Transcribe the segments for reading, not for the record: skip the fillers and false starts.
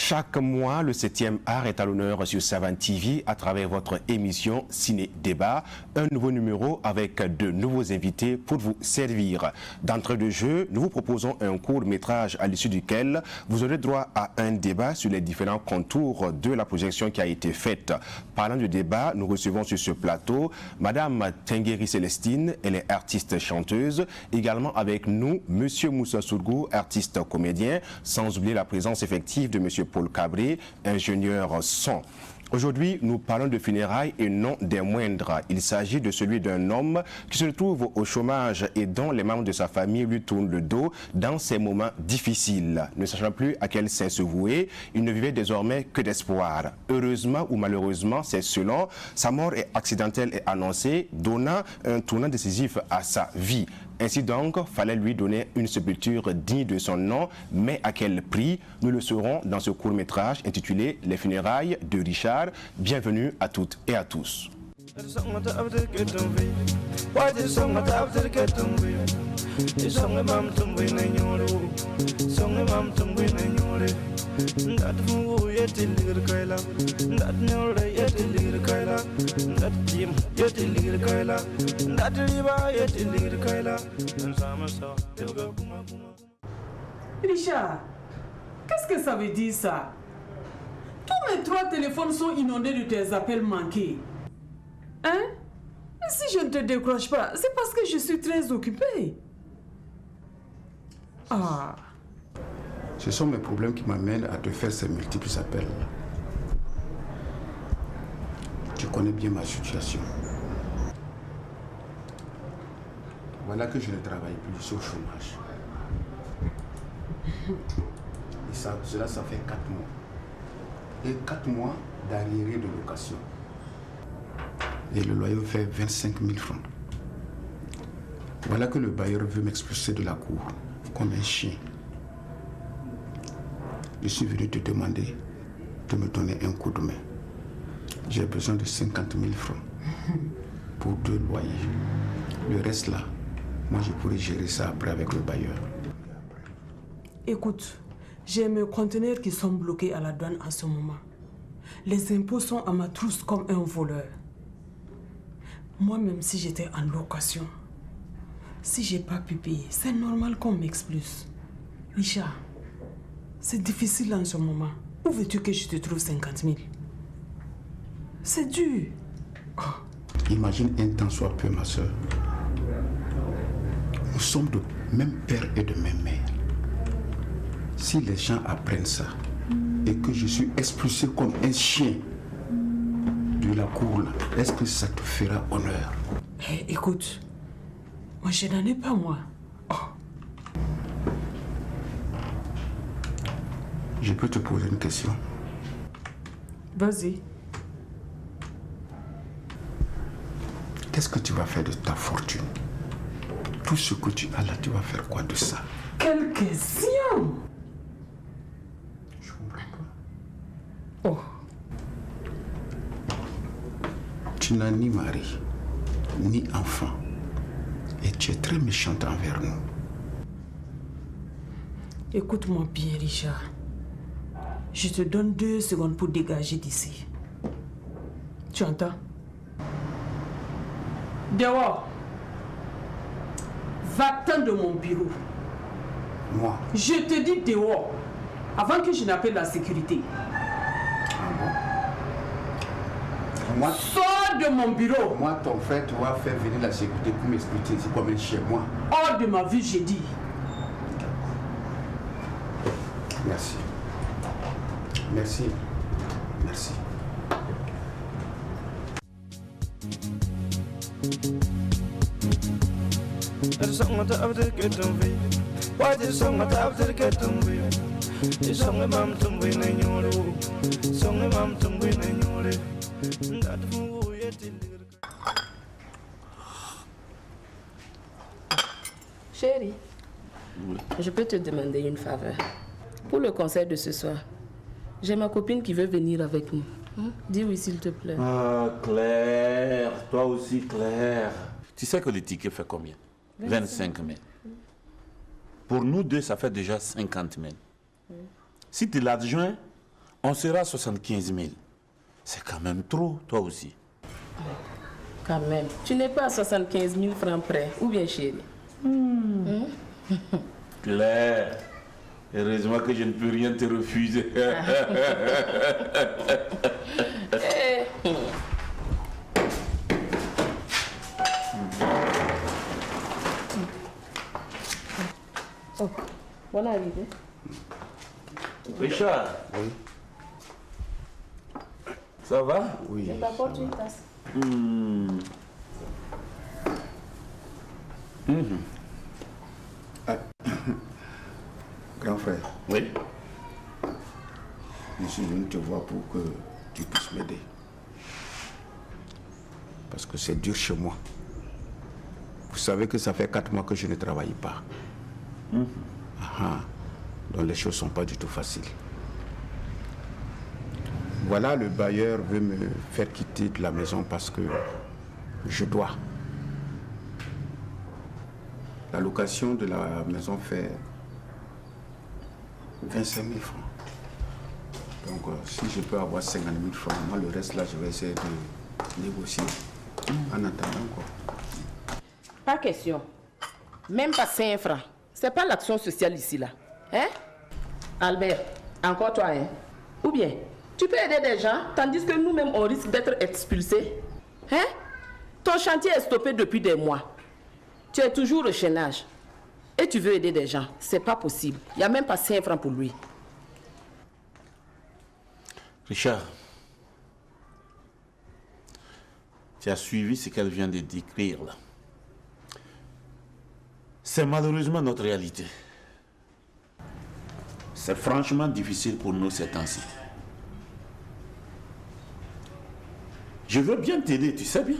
Chaque mois, le 7e art est à l'honneur sur Savane TV à travers votre émission Ciné Débat. Un nouveau numéro avec de nouveaux invités pour vous servir. D'entrée de jeu, nous vous proposons un court-métrage à l'issue duquel vous aurez droit à un débat sur les différents contours de la projection qui a été faite. Parlant de débat, nous recevons sur ce plateau Madame Tengueri Célestine, elle est artiste chanteuse. Également avec nous, Monsieur Moussa Sourgou, artiste comédien, sans oublier la présence effective de Monsieur Paul Cabré, ingénieur son. Aujourd'hui, nous parlons de funérailles et non des moindres. Il s'agit de celui d'un homme qui se retrouve au chômage et dont les membres de sa famille lui tournent le dos dans ces moments difficiles. Ne sachant plus à quel saint se vouer, il ne vivait désormais que d'espoir. Heureusement ou malheureusement, c'est selon, sa mort est accidentelle et annoncée, donnant un tournant décisif à sa vie. Ainsi donc, fallait lui donner une sépulture digne de son nom, mais à quel prix? Nous le saurons dans ce court-métrage intitulé Les funérailles de Richard. Bienvenue à toutes et à tous. Richard, qu'est-ce que ça veut dire ça? Tous mes 3 téléphones sont inondés de tes appels manqués. Hein? Si je ne te décroche pas, c'est parce que je suis très occupée. Ah. Ce sont mes problèmes qui m'amènent à te faire ces multiples appels. Tu connais bien ma situation. Voilà que je ne travaille plus, je suis au chômage. Et cela fait 4 mois. Et 4 mois d'arriéré de location. Et le loyer fait 25 000 francs. Voilà que le bailleur veut m'expulser de la cour, comme un chien. Je suis venu te demander de me donner un coup de main. J'ai besoin de 50 000 francs pour 2 loyers. Le reste là, moi je pourrais gérer ça après avec le bailleur. Écoute, j'ai mes conteneurs qui sont bloqués à la douane en ce moment. Les impôts sont à ma trousse comme un voleur. Moi-même, si j'étais en location, si j'ai pas pu payer, c'est normal qu'on m'expulse. Richard, c'est difficile en ce moment. Où veux-tu que je te trouve 50 000? C'est dur. Oh. Imagine un temps soit peu, ma soeur. Nous sommes de même père et de même mère. Si les gens apprennent ça et que je suis expulsé comme un chien de la cour, est-ce que ça te fera honneur? Hey, écoute, moi je n'en ai pas, moi. Oh. Je peux te poser une question? Vas-y. Qu'est-ce que tu vas faire de ta fortune? Tout ce que tu as là, tu vas faire quoi de ça? Quelle question? Je comprends pas. Oh. Tu n'as ni mari, ni enfant. Et tu es très méchante envers nous. Écoute-moi bien, Richard. Je te donne 2 secondes pour dégager d'ici. Tu entends? Dehors. Va-t'en de mon bureau. Moi? Je te dis dehors. Avant que je n'appelle la sécurité. Moi, sors de mon bureau. Moi, ton frère, tu vas faire venir la sécurité pour m'expliquer. C'est comme un chien, moi. Hors de ma vue, j'ai dit. Merci. Merci. Merci. Chérie, je peux te demander une faveur. Pour le concert de ce soir, j'ai ma copine qui veut venir avec nous. Dis oui, s'il te plaît. Ah, Claire, toi aussi, Claire. Tu sais que le ticket fait combien? 25 000. Pour nous deux, ça fait déjà 50 000. Si tu l'adjoins, On sera à 75 000. C'est quand même trop, toi aussi. Quand même. Tu n'es pas à 75 000 francs près, ou bien chérie? Claire, heureusement que je ne peux rien te refuser. Oh, bonne arrivée. Richard. Oui. Ça va? Oui. Je t'apporte une tasse. Grand frère, Oui. je suis venu te voir pour que tu puisses m'aider. Parce que c'est dur chez moi. Vous savez que ça fait 4 mois que je ne travaille pas. Donc les choses ne sont pas du tout faciles. Voilà, le bailleur veut me faire quitter de la maison parce que je dois. La location de la maison fait 25 000 francs. Donc si je peux avoir 50 000 francs, moi le reste là, je vais essayer de négocier en attendant quoi. Pas question. Même pas 5 francs. C'est pas l'action sociale ici là. Hein? Albert, encore toi, hein? Ou bien, tu peux aider des gens, tandis que nous-mêmes, on risque d'être expulsés. Hein? Ton chantier est stoppé depuis des mois. Tu es toujours au chaînage. Et tu veux aider des gens. C'est pas possible. Il n'y a même pas 5 francs pour lui. Richard, tu as suivi ce qu'elle vient de décrire là. C'est malheureusement notre réalité. C'est franchement difficile pour nous ces temps-ci. Je veux bien t'aider, tu sais bien.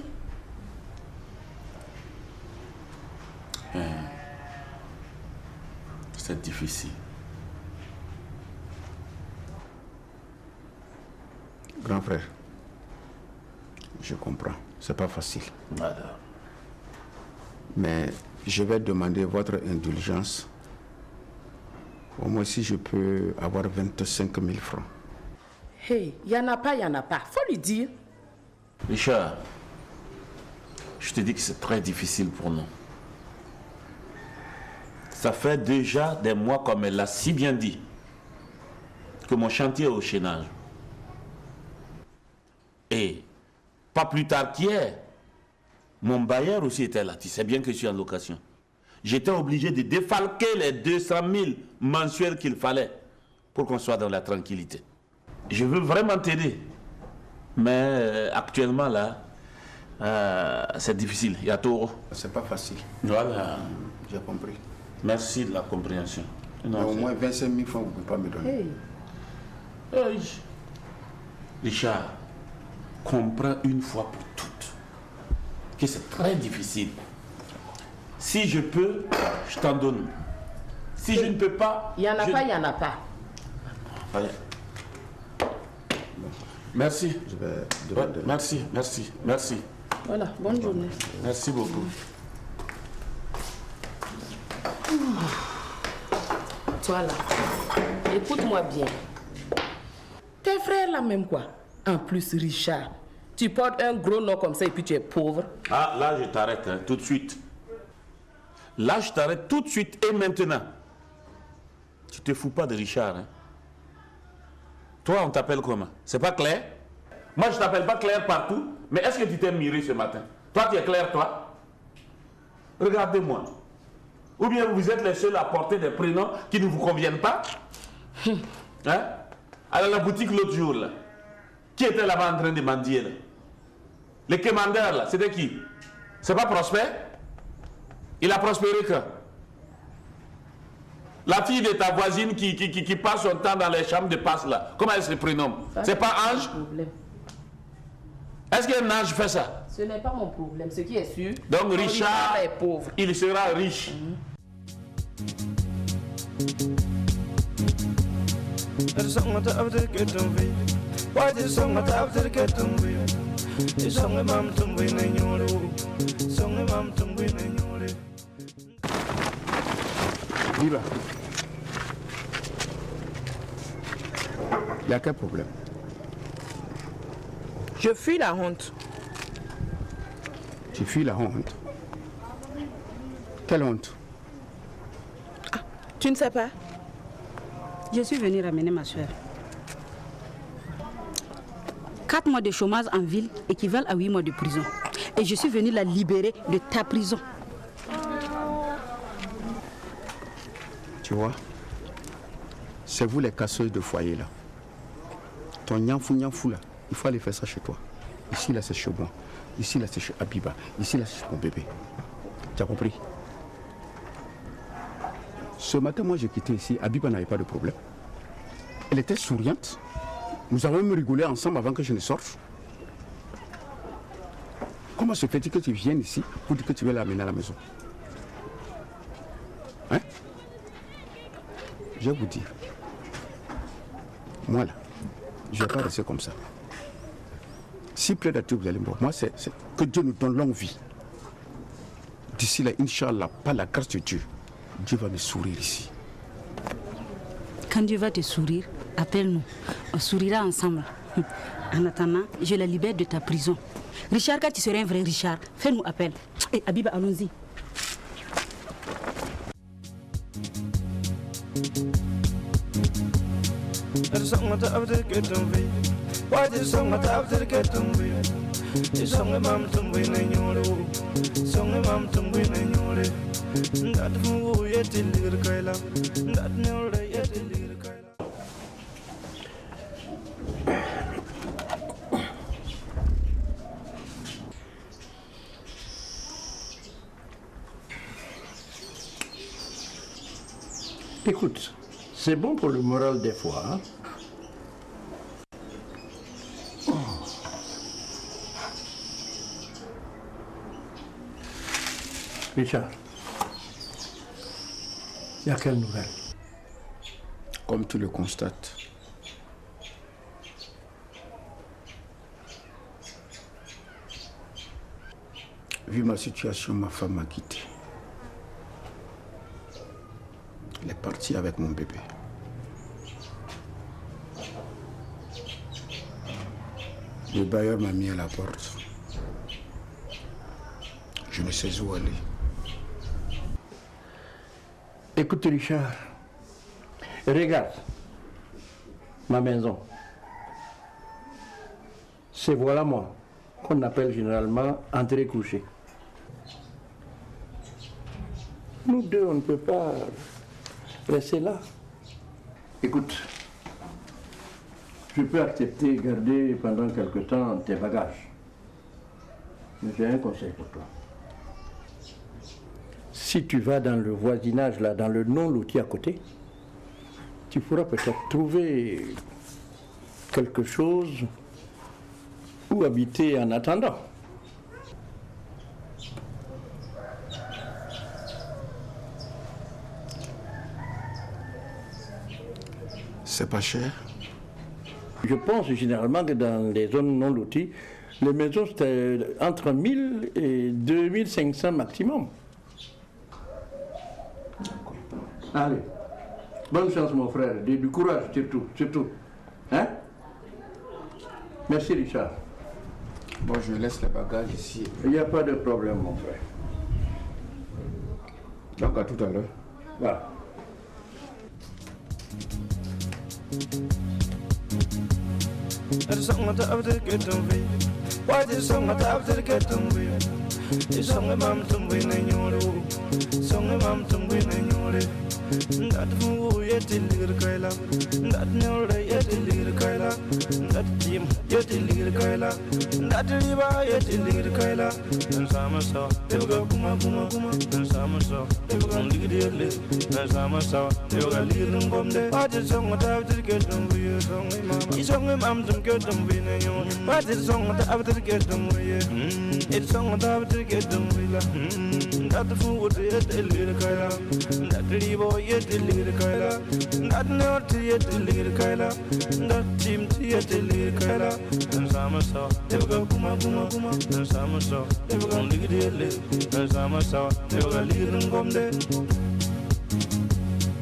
C'est difficile. Grand frère, je comprends, c'est pas facile. Madame. Mais je vais demander votre indulgence. Au moins si je peux avoir 25 000 francs. Hey, il n'y en a pas, il n'y en a pas. Faut lui dire. Richard, je te dis que c'est très difficile pour nous. Ça fait déjà des mois, comme elle l'a si bien dit, que mon chantier est au chaînage. Et pas plus tard qu'hier, mon bailleur aussi était là. Tu sais bien que je suis en location. J'étais obligé de défalquer les 200 000 mensuels qu'il fallait pour qu'on soit dans la tranquillité. Je veux vraiment t'aider. Mais actuellement là, c'est difficile. Il y a trop. C'est pas facile. Voilà. J'ai compris. Merci de la compréhension. Mais au moins 25 000 francs, vous ne pouvez pas me donner. Hey. Richard, comprends une fois pour toutes que c'est très difficile. Si je peux, je t'en donne. Si je ne peux pas... Il n'y en a pas, il n'y en a pas. Allez. Merci. Je vais Ouais, demander. merci. Voilà, bonne journée. Merci beaucoup. Toi là, écoute-moi bien. Tes frères là même quoi? En plus, Richard, tu portes un gros nom comme ça et puis tu es pauvre. Ah, là, je t'arrête, hein, tout de suite. Là, je t'arrête tout de suite et maintenant. Tu te fous pas de Richard, hein? Toi, on t'appelle comment? C'est pas Claire? Moi, je t'appelle pas Claire partout, mais est-ce que tu t'es miré ce matin? Toi, tu es Claire, toi? Regardez-moi. Ou bien vous êtes les seuls à porter des prénoms qui ne vous conviennent pas? Hein? À la boutique l'autre jour, là. Qui était là-bas en train de mendier, là? Le commandeur, là, c'était qui? C'est pas Prosper? Il a prospéré quand? La fille de ta voisine qui passe son temps dans les chambres de passe, là, comment elle se prénomme? C'est pas Ange? Est-ce qu'un ange fait ça? Ce n'est pas mon problème, ce qui est sûr. Donc Richard est pauvre. il sera riche. Viva. Il y a quel problème? Je fuis la honte. Tu fuis la honte? Quelle honte? Ah, tu ne sais pas? Je suis venue ramener ma soeur. 4 mois de chômage en ville équivalent à 8 mois de prison. Et je suis venue la libérer de ta prison. Tu vois, c'est vous les casseuses de foyer là. Ton nyafou là, il faut aller faire ça chez toi. Ici là c'est chez moi. Ici là c'est chez Abiba. Ici là c'est chez mon bébé. Tu as compris? Ce matin, moi j'ai quitté ici. Abiba n'avait pas de problème. Elle était souriante. Nous avons même rigolé ensemble avant que je ne sorte. Comment se fait-il que tu viennes ici pour dire que tu veux l'amener à la maison? Hein? Je vais vous dire. Moi là, je ne vais pas rester comme ça. Si près de Dieu vous allez me voir, moi c'est que Dieu nous donne longue vie. D'ici là, Inch'Allah, par la grâce de Dieu, Dieu va me sourire ici. Quand Dieu va te sourire, appelle-nous. On sourira ensemble. En attendant, je la libère de ta prison. Richard, quand tu seras un vrai Richard, fais-nous appel. Et Abiba, allons-y. Écoute, c'est bon pour le moral des fois. Hein? Richard, il y a quelle nouvelle? Comme tu le constates, vu ma situation, ma femme m'a quitté. Elle est partie avec mon bébé. Le bailleur m'a mis à la porte. Je ne sais où aller. Écoute Richard, regarde ma maison. C'est voilà moi, qu'on appelle généralement entrée couchée. Nous deux, on ne peut pas rester là. Écoute, je peux accepter de garder pendant quelque temps tes bagages. Mais j'ai un conseil pour toi. Si tu vas dans le voisinage, là, dans le non-loti à côté, tu pourras peut-être trouver quelque chose où habiter en attendant. C'est pas cher? Je pense généralement que dans les zones non loties, les maisons c'est entre 1000 et 2500 maximum. Allez, bonne chance mon frère, du courage surtout. Hein? Merci Richard. Bon, je laisse les bagages ici. Il n'y a pas de problème mon frère. Donc à tout à l'heure. Voilà.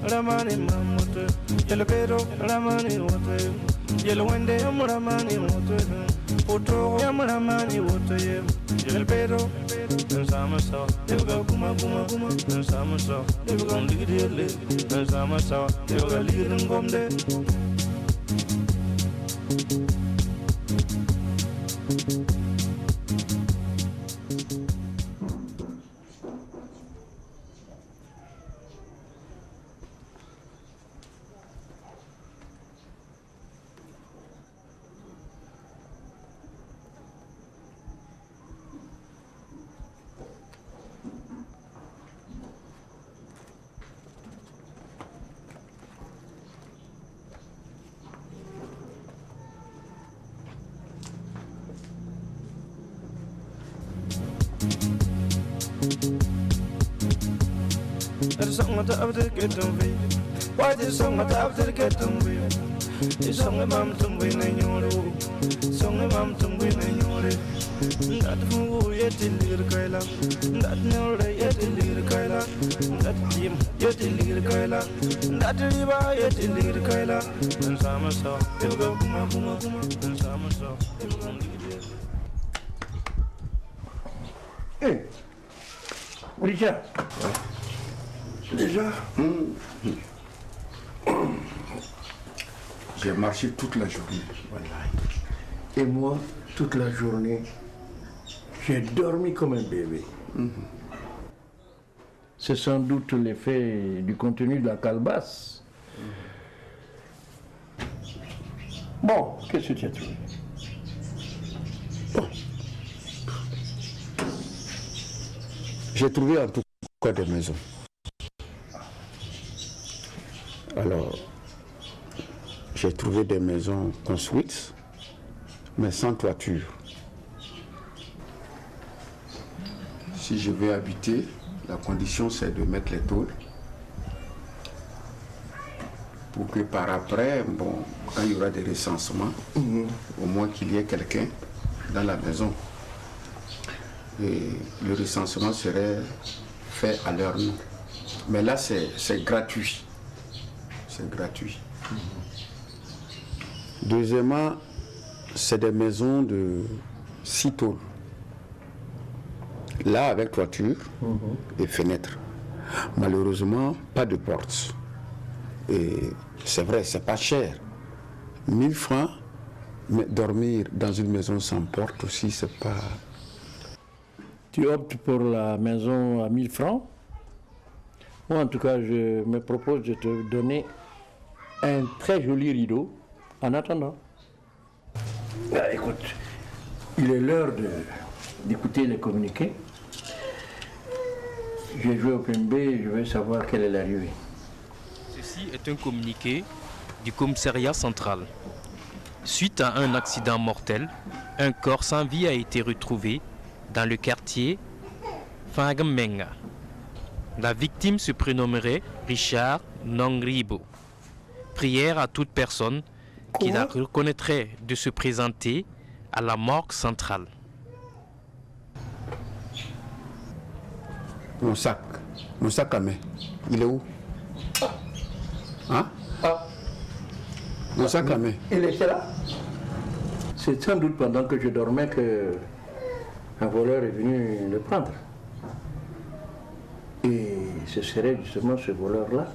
ramani mamoto yelo pero ramani woto yelo wende ramani woto otro ramani woto yelo pero sama so yelo go kuma sama so yelo go ligidele sama so yelo go ligidele ngomde Why this song after get them with? This song about to win in your song about to win in your that who yet in the Kaila, that no yet in the Kaila, that team yet in the Kaila, that river yet in the Kaila, and summer saw, you go kuma, and summer saw, you go Hey, Richard. Déjà, j'ai marché toute la journée. Et moi, toute la journée, j'ai dormi comme un bébé. C'est sans doute l'effet du contenu de la calebasse. Bon, qu'est-ce que tu as trouvé? J'ai trouvé en tout cas des maisons. Alors, j'ai trouvé des maisons construites, mais sans toiture. Si je veux habiter, la condition c'est de mettre les tôles pour que par après, bon, quand il y aura des recensements, au moins qu'il y ait quelqu'un dans la maison. Et le recensement serait fait à leur nom. Mais là, c'est gratuit. C'est gratuit. Deuxièmement, c'est des maisons de 6 tôles. Là, avec toiture et fenêtres. Malheureusement, pas de porte. Et c'est vrai, c'est pas cher. 1000 francs, mais dormir dans une maison sans porte aussi, c'est pas... Tu optes pour la maison à 1000 francs? Moi, en tout cas, je me propose de te donner un très joli rideau en attendant. Ah, écoute, il est l'heure d'écouter les communiqués. J'ai joué au PMB et je veux savoir quelle est l'arrivée. Ceci est un communiqué du commissariat central. Suite à un accident mortel, un corps sans vie a été retrouvé dans le quartier Fangamenga. La victime se prénommerait Richard Nongribo. Prière à toute personne qui la reconnaîtrait de se présenter à la morgue centrale. Mon sac à main, il est où? Hein? Mon sac à main. Il était là? C'est sans doute pendant que je dormais que un voleur est venu le prendre. Et ce serait justement ce voleur-là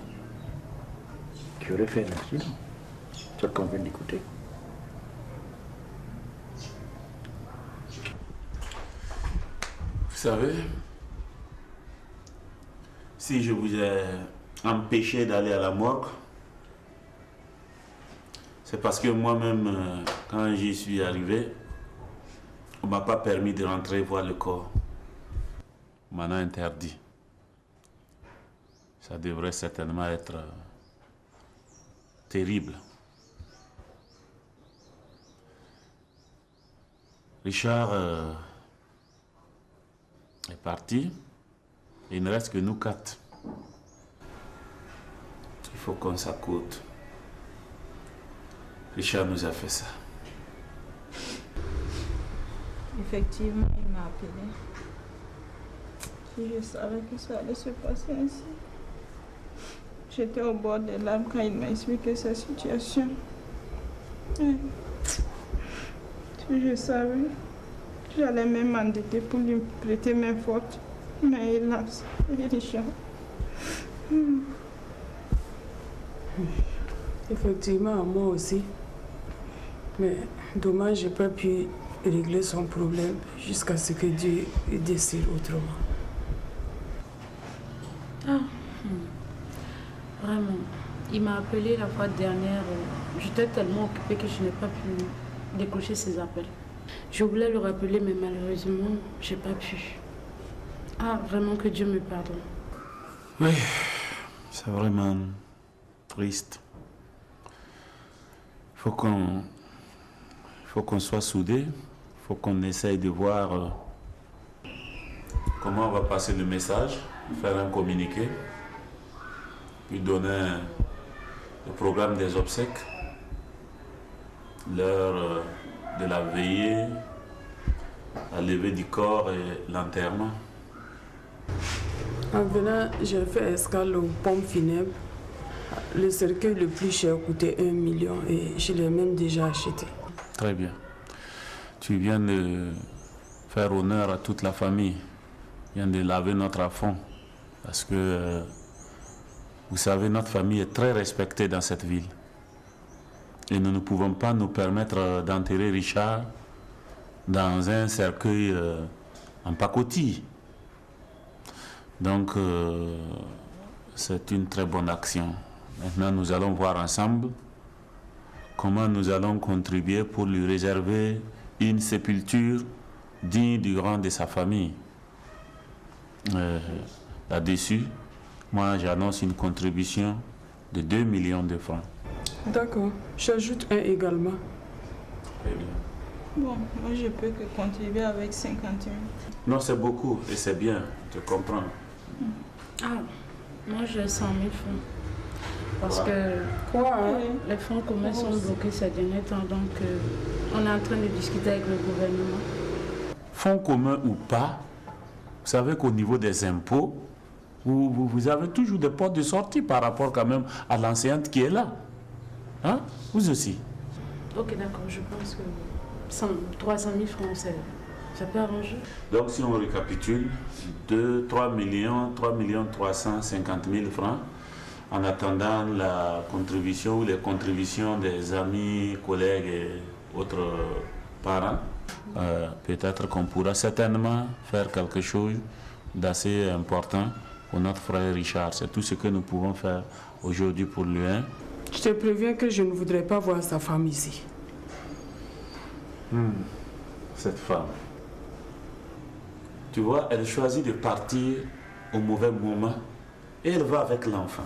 qui aurait fait un accident. C'est ce qu'on vient d'écouter. Vous savez, si je vous ai empêché d'aller à la morgue, c'est parce que moi-même, quand j'y suis arrivé, on ne m'a pas permis de rentrer voir le corps. On m'en a interdit. Ça devrait certainement être terrible. Richard est parti. Et il ne reste que nous 4. Il faut qu'on s'accoute. Richard nous a fait ça. Effectivement, il m'a appelé. Je savais que ça allait se passer ainsi. J'étais au bord des larmes quand il m'a expliqué sa situation. Et je savais. J'allais même m'endetter pour lui prêter mes fautes. Mais hélas, Richard. Effectivement, moi aussi. Mais dommage, j'ai pas pu régler son problème jusqu'à ce que Dieu décide autrement. Vraiment. Il m'a appelé la fois dernière. J'étais tellement occupée que je n'ai pas pu décrocher ses appels. Je voulais le rappeler, mais malheureusement, j'ai pas pu. Vraiment que Dieu me pardonne. Oui, c'est vraiment triste. Il faut qu'on soit soudés. Il faut qu'on essaye de voir comment on va passer le message, faire un communiqué, puis donner le programme des obsèques, l'heure de la veillée, la levée du corps et l'enterrement. En venant, j'ai fait escale aux pompes funèbres. Le cercueil le plus cher coûtait 1 million et je l'ai même déjà acheté. Très bien. Tu viens de faire honneur à toute la famille. Tu viens de laver notre affront. Parce que, vous savez, notre famille est très respectée dans cette ville. Et nous ne pouvons pas nous permettre d'enterrer Richard dans un cercueil en pacotille. Donc, c'est une très bonne action. Maintenant, nous allons voir ensemble comment nous allons contribuer pour lui réserver une sépulture digne du rang de sa famille. Là-dessus, moi, j'annonce une contribution de 2 millions de francs. D'accord, j'ajoute un également. Très bien. Bon, moi je peux que contribuer avec 50 000. Non, c'est beaucoup et c'est bien, je comprends. Moi j'ai 100 000 francs. Parce que les fonds communs sont bloqués ces derniers temps, donc on est en train de discuter avec le gouvernement. Fonds communs ou pas, vous savez qu'au niveau des impôts, vous avez toujours des portes de sortie par rapport quand même à l'enseignante qui est là. Hein? Vous aussi. Ok, d'accord, je pense que 300 000 francs, ça peut arranger. Donc si on récapitule, 3 350 000 francs, en attendant la contribution ou les contributions des amis, collègues et autres parents, peut-être qu'on pourra certainement faire quelque chose d'assez important pour notre frère Richard. C'est tout ce que nous pouvons faire aujourd'hui pour lui. Hein? Je te préviens que je ne voudrais pas voir sa femme ici. Cette femme, tu vois, elle choisit de partir au mauvais moment et elle va avec l'enfant.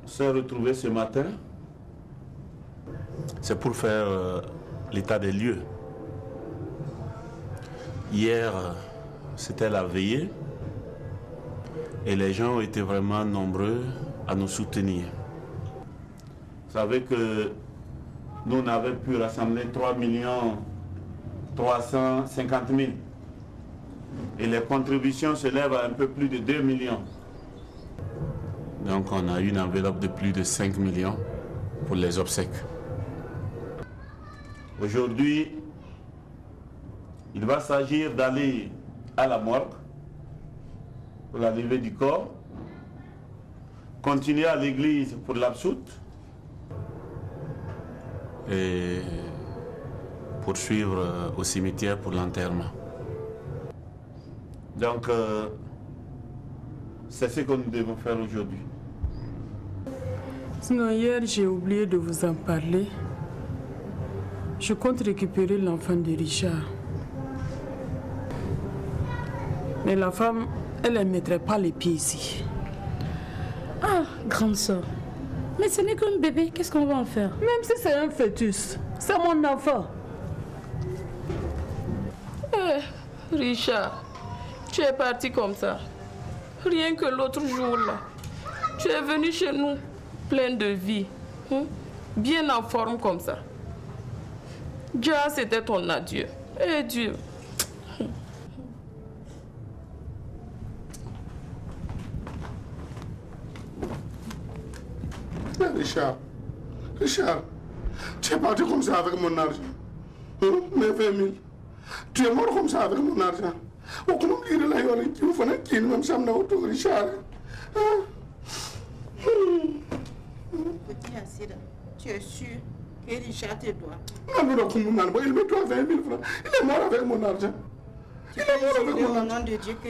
Se retrouver ce matin, c'est pour faire l'état des lieux. Hier, c'était la veillée et les gens ont été vraiment nombreux à nous soutenir. Vous savez que nous, on avait pu rassembler 3 350 000 et les contributions s'élèvent à un peu plus de 2 millions. Donc on a une enveloppe de plus de 5 millions pour les obsèques. Aujourd'hui, il va s'agir d'aller à la morgue pour la levée du corps, continuer à l'église pour l'absoute et poursuivre au cimetière pour l'enterrement. Donc, c'est ce que nous devons faire aujourd'hui. Sinon, hier, j'ai oublié de vous en parler. Je compte récupérer l'enfant de Richard. Mais la femme, elle ne mettrait pas les pieds ici. Grande soeur. Mais ce n'est qu'un bébé, qu'est-ce qu'on va en faire? Même si c'est un fœtus, c'est mon enfant. Richard, tu es parti comme ça. Rien que l'autre jour là, tu es venu chez nous plein de vie, bien en forme comme ça. Déjà, c'était ton adieu. Et Dieu. Richard, tu es parti comme ça avec mon argent. Mes 20 000. Tu es mort comme ça avec mon argent. Richard. Petit Assira, tu es sûr que Richard te doit? Il me doit 20 000 francs. Il est mort avec mon argent. Il est mort avec mon argent.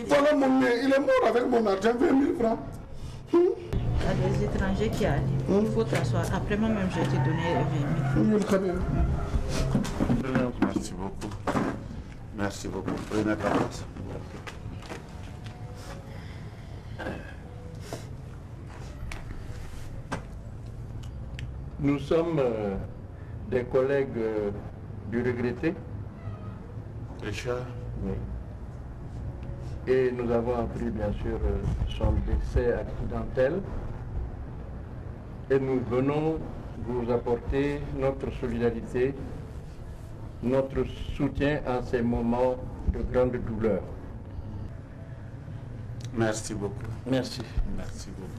Voilà mon nez, il est mort avec mon argent, 20 000 francs. Il y a des étrangers qui arrivent. Il faut t'asseoir. Après moi-même, je vais te donner les 20 000. Très bien. Merci beaucoup. Merci beaucoup. Prenez ta place. Nous sommes des collègues du regretté. Richard. Oui. Et nous avons appris bien sûr son décès accidentel. Et nous venons vous apporter notre solidarité, notre soutien en ces moments de grande douleur. Merci beaucoup. Merci. Merci beaucoup.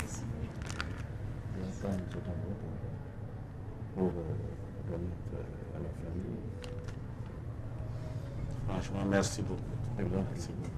Pour remettre à la famille. Franchement, merci beaucoup. Merci beaucoup. Merci beaucoup.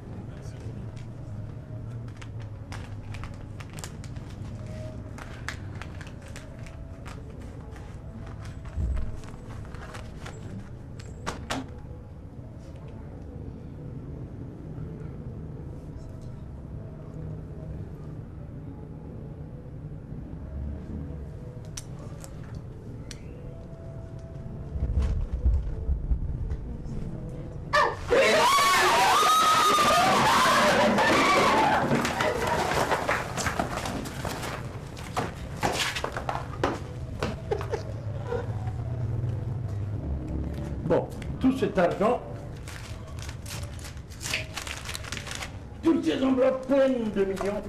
Bon, tout cet argent, toutes ces enveloppes pleines de millions.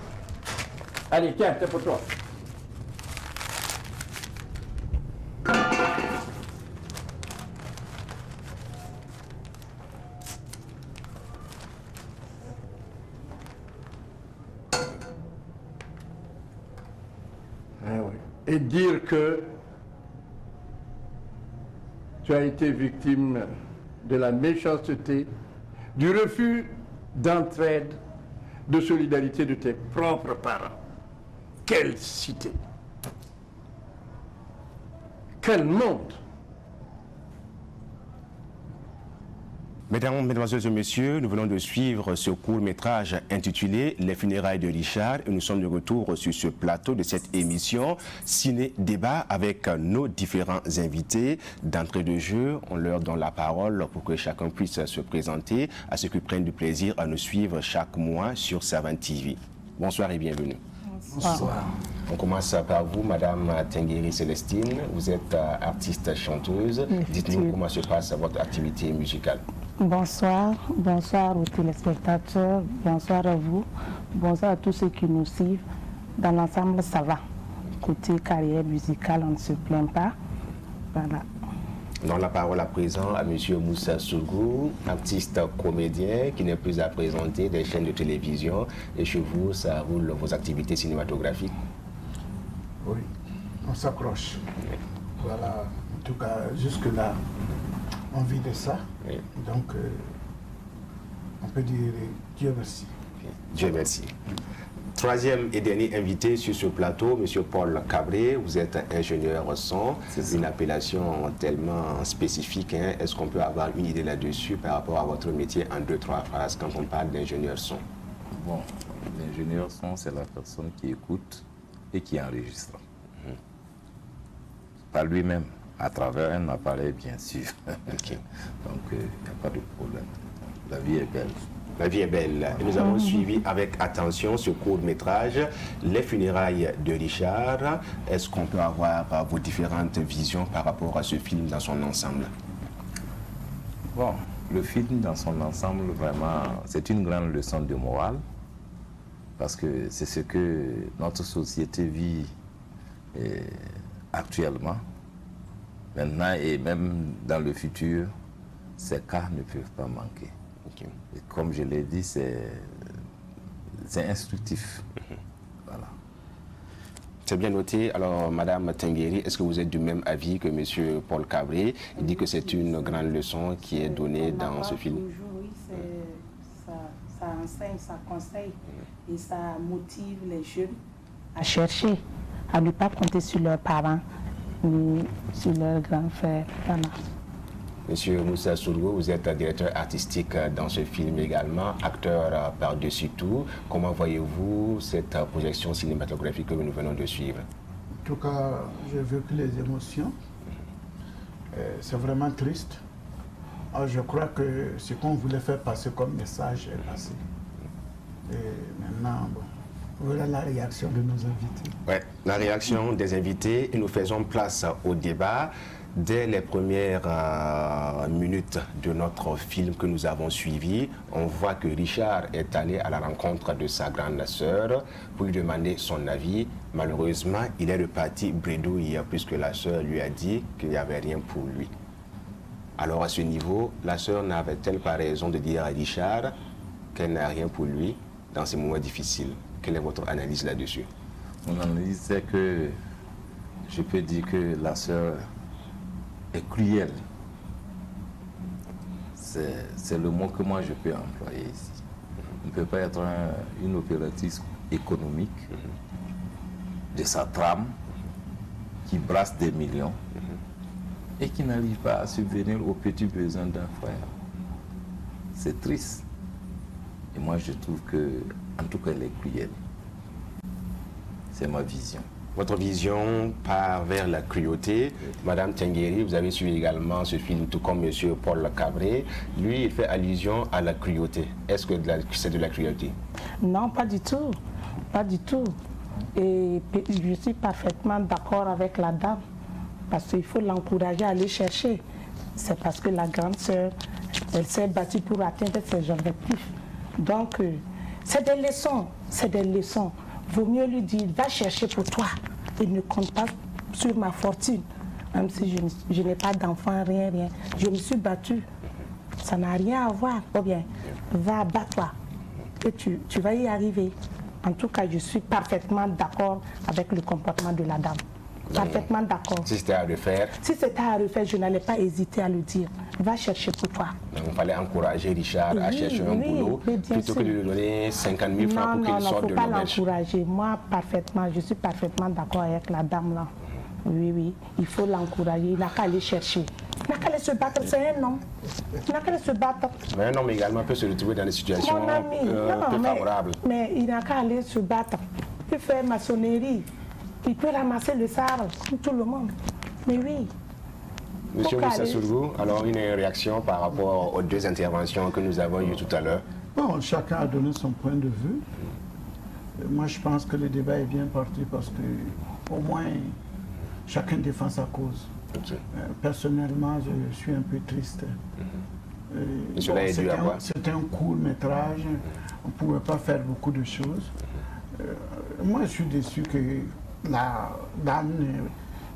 Allez, tiens, c'est pour toi. Ah oui. Et dire que tu as été victime de la méchanceté, du refus d'entraide, de solidarité de tes propres parents. Quelle cité! Quel monde! Mesdames, Mesdemoiselles et Messieurs, nous venons de suivre ce court-métrage intitulé « Les funérailles de Richard » et nous sommes de retour sur ce plateau de cette émission Ciné-Débat avec nos différents invités. D'entrée de jeu, on leur donne la parole pour que chacun puisse se présenter, à ceux qui prennent du plaisir à nous suivre chaque mois sur Savant TV. Bonsoir et bienvenue. Bonsoir. On commence par vous, Madame Tengueri Célestine. Vous êtes artiste chanteuse. Dites-nous comment se passe votre activité musicale. Bonsoir, bonsoir aux téléspectateurs, bonsoir à vous, bonsoir à tous ceux qui nous suivent. Dans l'ensemble, ça va. Côté carrière musicale, on ne se plaint pas. Voilà. Dans la parole à présent à M. Moussa Sougou, artiste comédien qui n'est plus à présenter des chaînes de télévision. Et chez vous, ça roule vos activités cinématographiques? Oui, on s'accroche. Oui. Voilà, en tout cas, jusque-là, on vit de ça. Oui. Donc, on peut dire Dieu merci. Dieu merci. Troisième et dernier invité sur ce plateau, M. Paul Cabré, vous êtes ingénieur son, une appellation tellement spécifique. Hein. Est-ce qu'on peut avoir une idée là-dessus par rapport à votre métier en 2-3 phrases quand on parle d'ingénieur son? Bon, l'ingénieur son, c'est la personne qui écoute et qui enregistre. Par lui-même, à travers un appareil, bien sûr. Okay. Donc, il n'y a pas de problème. La vie est belle. La vie est belle. Et nous avons suivi avec attention ce court-métrage, Les funérailles de Richard. Est-ce qu'on peut avoir vos différentes visions par rapport à ce film dans son ensemble? Bon, Le film dans son ensemble, vraiment, c'est une grande leçon de morale, parce que c'est ce que notre société vit actuellement. Maintenant et même dans le futur, ces cas ne peuvent pas manquer. Okay. Et comme je l'ai dit, c'est instructif. Voilà. C'est bien noté. Alors, Madame Tengueri, est-ce que vous êtes du même avis que Monsieur Paul Cabré? Il dit que c'est une grande leçon qui est donnée dans ce film. Oui, ça enseigne, ça conseille et ça motive les jeunes à chercher, à ne pas compter sur leurs parents ni sur leurs grands frères. Voilà. Monsieur Moussa Sourgou, vous êtes directeur artistique dans ce film également, acteur par-dessus tout. Comment voyez-vous cette projection cinématographique que nous venons de suivre? En tout cas, j'ai vécu les émotions. C'est vraiment triste. Alors, je crois que ce qu'on voulait faire passer comme message est passé. Et maintenant, bon, voilà la réaction de nos invités. Ouais, la réaction des invités, et nous faisons place au débat. Dès les premières minutes de notre film que nous avons suivi, on voit que Richard est allé à la rencontre de sa grande sœur pour lui demander son avis. Malheureusement, il est reparti bredouille puisque la sœur lui a dit qu'il n'y avait rien pour lui. Alors à ce niveau, la sœur n'avait-elle pas raison de dire à Richard qu'elle n'a rien pour lui dans ces moments difficiles? Quelle est votre analyse là-dessus? Mon analyse, c'est que je peux dire que la sœur est cruelle. C'est le mot que moi je peux employer ici. On ne peut pas être une opératrice économique de sa trame qui brasse des millions et qui n'arrive pas à subvenir aux petits besoins d'un frère. C'est triste. Et moi je trouve que, en tout cas, elle est cruelle. C'est ma vision. Votre vision part vers la cruauté. Madame Tengueri, vous avez suivi également ce film, tout comme Monsieur Paul Cabré. Lui, il fait allusion à la cruauté. Est-ce que c'est de la cruauté? Non, pas du tout. Pas du tout. Et je suis parfaitement d'accord avec la dame. Parce qu'il faut l'encourager à aller chercher. C'est parce que la grande sœur, elle s'est battue pour atteindre ses objectifs. Donc, c'est des leçons. C'est des leçons. Vaut mieux lui dire, va chercher pour toi et ne compte pas sur ma fortune. Même si je n'ai pas d'enfant, rien. Je me suis battue. Ça n'a rien à voir. Ou bien, va, bats-toi. Et tu vas y arriver. En tout cas, je suis parfaitement d'accord avec le comportement de la dame. Parfaitement d'accord. Si c'était à refaire? Si c'était à refaire, je n'allais pas hésiter à le dire. Va chercher pour toi. Donc, il fallait encourager Richard à chercher un boulot plutôt que de lui donner 50 000 francs pour qu'il sorte de l'auberge. Non, il ne faut pas l'encourager. Moi, je suis parfaitement d'accord avec la dame là. Oui, il faut l'encourager. Il n'a qu'à aller chercher. Il n'a qu'à aller se battre. C'est un homme. Il n'a qu'à aller se battre. Mais un homme également peut se retrouver dans des situations peu favorables. Mais il n'a qu'à aller se battre. Il peut faire maçonnerie. Il peut ramasser le sable, comme tout le monde. Mais oui. Monsieur Moussa Sourgou, alors une réaction par rapport aux deux interventions que nous avons eues tout à l'heure? Bon, chacun a donné son point de vue. Moi, je pense que le débat est bien parti parce que, au moins, chacun défend sa cause. Okay. Personnellement, je suis un peu triste. C'était un court métrage. On ne pouvait pas faire beaucoup de choses. Moi, je suis déçu que la dame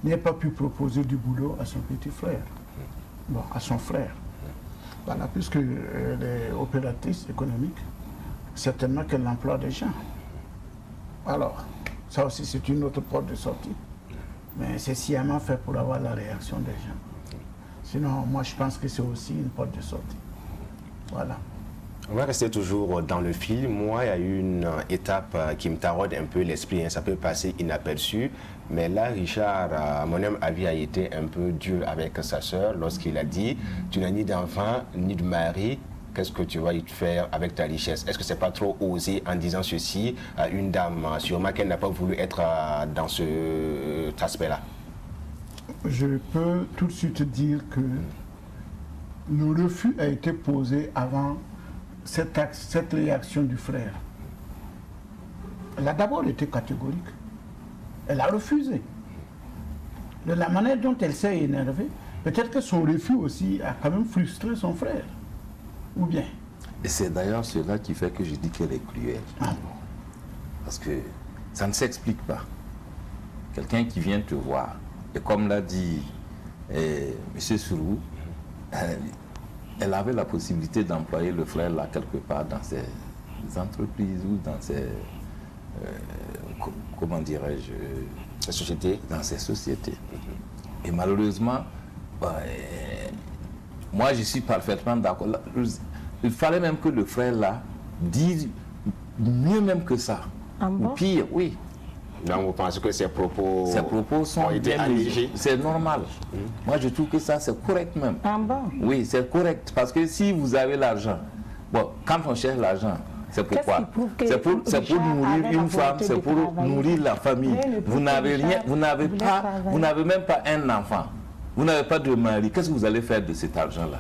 n'ait pas pu proposer du boulot à son petit frère, bon, à son frère. Voilà, puisque elle est opératrice économique, certainement qu'elle emploie des gens. Alors, ça aussi c'est une autre porte de sortie, mais c'est sciemment fait pour avoir la réaction des gens. Sinon, moi je pense que c'est aussi une porte de sortie. Voilà. On va rester toujours dans le film. Moi, il y a une étape qui me taraude un peu l'esprit. Ça peut passer inaperçu. Mais là, Richard, à mon avis, a été un peu dur avec sa sœur lorsqu'il a dit « Tu n'as ni d'enfant, ni de mari. Qu'est-ce que tu vas y faire avec ta richesse ?» Est-ce que c'est pas trop osé en disant ceci à une dame, sûrement qu'elle n'a pas voulu être dans cet aspect-là? Je peux tout de suite dire que le refus a été posé avant cette réaction du frère. Elle a d'abord été catégorique. Elle a refusé. De la manière dont elle s'est énervée, peut-être que son refus aussi a quand même frustré son frère. ou bien? Et c'est d'ailleurs cela qui fait que je dis qu'elle est cruelle. Parce que ça ne s'explique pas. Quelqu'un qui vient te voir, et comme l'a dit M. Sourou, elle avait la possibilité d'employer le frère là quelque part dans ses entreprises ou dans ses... comment dirais-je, dans ces sociétés. Et malheureusement, moi je suis parfaitement d'accord. Il fallait même que le frère là dise mieux même que ça. Ou pire, oui. Donc vous pensez que ces propos sont été allégés? C'est normal. Moi je trouve que ça c'est correct même. Oui, c'est correct. Parce que si vous avez l'argent, bon, quand on cherche l'argent, c'est pourquoi? C'est pour nourrir une femme, c'est pour nourrir la famille. Vous n'avez rien, vous n'avez même pas un enfant. Vous n'avez pas de mari. Qu'est-ce que vous allez faire de cet argent-là?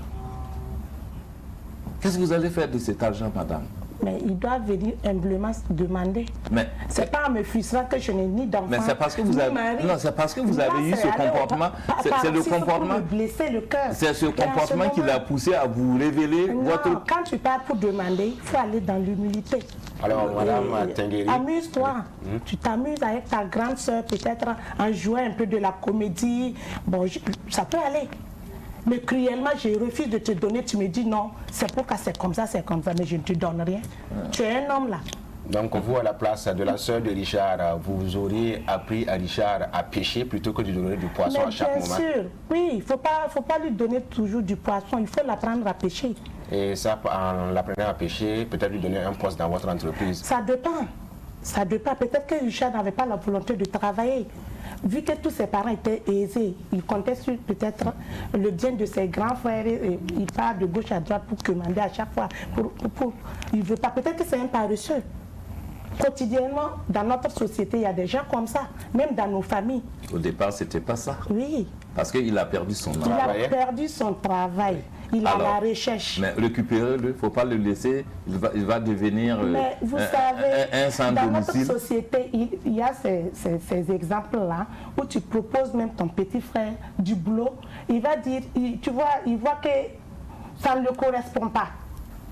Qu'est-ce que vous allez faire de cet argent, madame? Mais il doit venir humblement demander. C'est pas en me frustrant que je n'ai ni d'enfant. Mais c'est parce que vous avez, non, c'est parce que vous avez eu ce comportement. C'est le comportement. C'est ce comportement qui l'a poussé à vous révéler votre. Quand tu pars pour demander, il faut aller dans l'humilité. Alors, Madame Tengueri, amuse-toi. Tu t'amuses avec ta grande soeur, peut-être en jouant un peu de la comédie. Bon, ça peut aller. Mais cruellement, je refuse de te donner. Tu me dis non, c'est pourquoi c'est comme ça, mais je ne te donne rien. Tu es un homme là. Donc vous, à la place de la sœur de Richard, vous auriez appris à Richard à pêcher plutôt que de lui donner du poisson à chaque moment? Bien sûr, oui, il ne faut pas lui donner toujours du poisson, il faut l'apprendre à pêcher. Et ça, en l'apprenant à pêcher, peut-être lui donner un poste dans votre entreprise? Ça dépend. Ça dépend. Peut-être que Richard n'avait pas la volonté de travailler. Vu que tous ses parents étaient aisés, il comptait sur peut-être le bien de ses grands frères. Et il part de gauche à droite pour commander à chaque fois. Il ne veut pas. Peut-être que c'est un paresseux. Quotidiennement, dans notre société, il y a des gens comme ça, même dans nos familles. Au départ, c'était pas ça. Oui. Parce qu'il a perdu son travail. Il a perdu son travail. Il a la recherche. Mais récupérez-le, il ne faut pas le laisser, il va devenir mais vous savez, un sans dans domicile. notre société, il y a ces exemples-là où tu proposes même ton petit frère du boulot. Il va dire, tu vois, il voit que ça ne le correspond pas.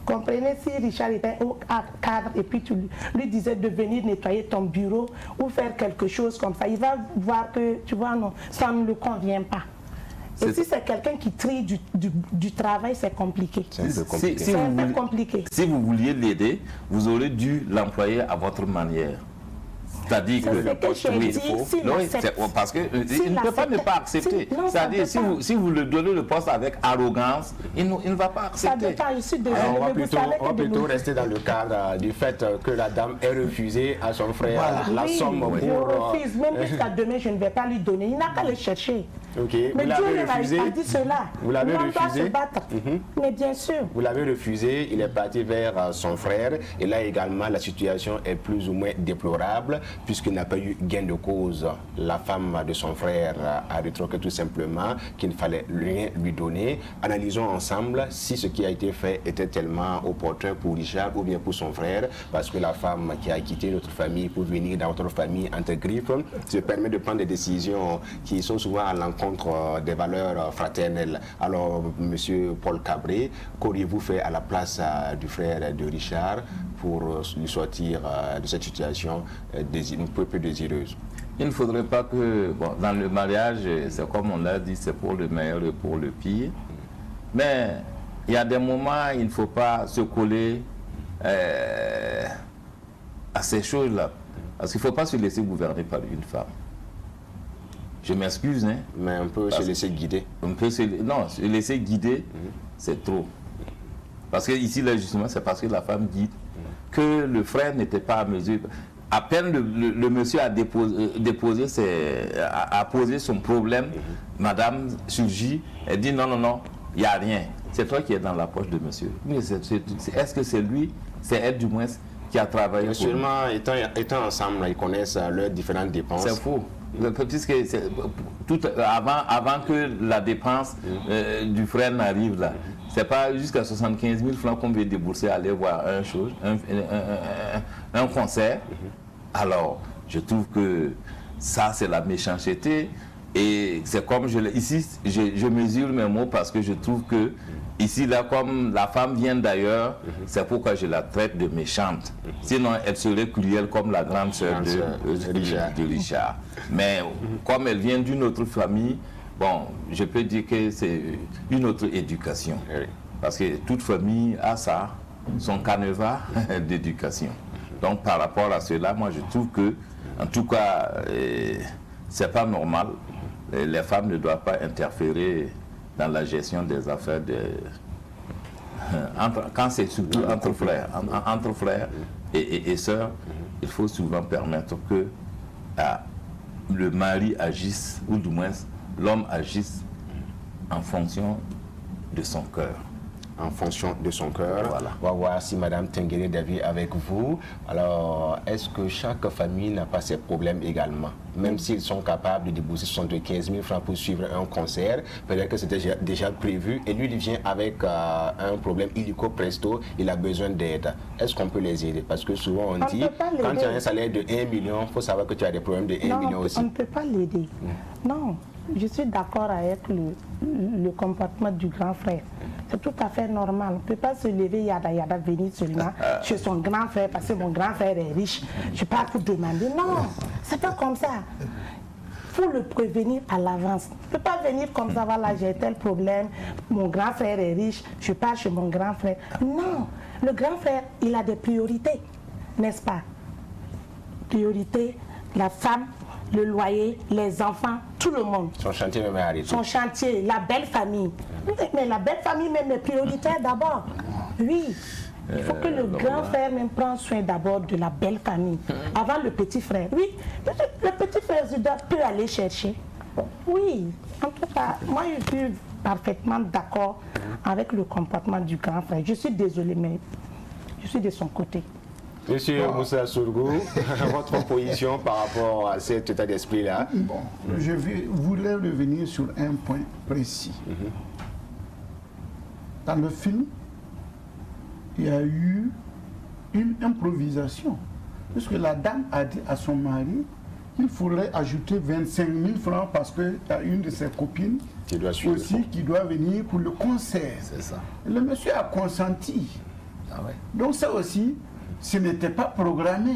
Comprenez, si Richard était au cadre et puis tu lui disais de venir nettoyer ton bureau ou faire quelque chose comme ça, il va voir que, tu vois, non, ça ne le convient pas. Et si c'est quelqu'un qui trie du travail, c'est compliqué. C'est un peu compliqué. Si vous vouliez l'aider, vous aurez dû l'employer à votre manière. C'est-à-dire que le poste, oui, parce qu'il ne peut pas ne pas accepter. C'est-à-dire si vous lui donnez le poste avec arrogance, il ne va pas accepter. On va plutôt rester dans le cadre du fait que la dame ait refusé à son frère la somme pour... Je refuse, même jusqu'à demain, je ne vais pas lui donner. Il n'a qu'à le chercher. Okay. Mais Dieu ne m'avait pas dit cela. Vous l'avez refusé. Se battre. Mais bien sûr. Vous l'avez refusé, il est parti vers son frère. Et là également, la situation est plus ou moins déplorable puisqu'il n'a pas eu gain de cause. La femme de son frère a rétorqué tout simplement qu'il ne fallait rien lui donner. Analysons ensemble si ce qui a été fait était tellement opportun pour Richard ou bien pour son frère, parce que la femme qui a quitté notre famille pour venir dans votre famille entre griffes se permet de prendre des décisions qui sont souvent à l'encontre des valeurs fraternelles. Alors, monsieur Paul Cabré, qu'auriez-vous fait à la place du frère de Richard pour lui sortir de cette situation un peu désireuse? Il ne faudrait pas que, bon, dans le mariage, c'est comme on l'a dit, c'est pour le meilleur et pour le pire. Mais il y a des moments, il ne faut pas se coller à ces choses-là. Parce qu'il ne faut pas se laisser gouverner par une femme. Je m'excuse, hein. Mais on peut se laisser guider. Non, se laisser guider, c'est trop. Parce que ici, là, justement, c'est parce que la femme guide que le frère n'était pas à mesure. À peine le monsieur a posé son problème, madame surgit, elle dit non, non, non, il n'y a rien. C'est toi qui es dans la poche de monsieur. Est-ce que c'est lui, c'est elle du moins, qui a travaillé seulement étant ensemble, ils connaissent leurs différentes dépenses. C'est faux. Puisque avant que la dépense du frère n'arrive là, c'est pas jusqu'à 75 000 francs qu'on veut débourser aller voir un concert. Alors, je trouve que ça, c'est la méchanceté. Et c'est comme ici, je mesure mes mots parce que je trouve que Ici, là, comme la femme vient d'ailleurs, c'est pourquoi je la traite de méchante. Sinon, elle serait cruelle comme la grande sœur de Richard. Mais comme elle vient d'une autre famille, bon, je peux dire que c'est une autre éducation. Parce que toute famille a ça, son canevas d'éducation. Donc, par rapport à cela, moi, je trouve que, en tout cas, c'est pas normal. Les femmes ne doivent pas interférer dans la gestion des affaires quand c'est surtout entre frères et sœurs, il faut souvent permettre que le mari agisse, ou du moins l'homme agisse en fonction de son cœur. En fonction de son cœur. Voilà. On va voir si Mme Tenguéré David avec vous. Alors, est-ce que chaque famille n'a pas ses problèmes également? Même s'ils sont capables de débourser 75 000 francs pour suivre un concert, peut-être que c'était déjà prévu, et lui, il vient avec un problème illico presto, il a besoin d'aide. Est-ce qu'on peut les aider? Parce que souvent on dit, quand tu as un salaire de 1 million, il faut savoir que tu as des problèmes de 1 million aussi. On ne peut pas l'aider. Non, je suis d'accord avec le comportement du grand frère. C'est tout à fait normal. On ne peut pas se lever, yada, venir seulement chez son grand frère parce que mon grand frère est riche. Je ne peux pas vous demander. Non, c'est pas comme ça. Il faut le prévenir à l'avance. On ne peut pas venir comme ça, voilà, j'ai tel problème, mon grand frère est riche, je pars chez mon grand frère. Non, le grand frère, il a des priorités, n'est-ce pas? Priorité, la femme, le loyer, les enfants, tout le monde. Son chantier même est arrêté. Son chantier, la belle famille. Mais la belle famille même est prioritaire d'abord. Oui. Il faut que le grand frère même prenne soin d'abord de la belle famille. Avant le petit frère. Oui. Le petit frère peut aller chercher. Oui. En tout cas, moi je suis parfaitement d'accord avec le comportement du grand frère. Je suis désolée, mais je suis de son côté. Monsieur Moussa Sourgou, votre position par rapport à cet état d'esprit-là? Bon, je voulais revenir sur un point précis. Dans le film, il y a eu une improvisation. Parce que la dame a dit à son mari qu'il faudrait ajouter 25 000 francs parce qu'il y a une de ses copines qui doit venir pour le concert. C'est ça. Et le monsieur a consenti. Ah ouais. Donc ça aussi, ce n'était pas programmé.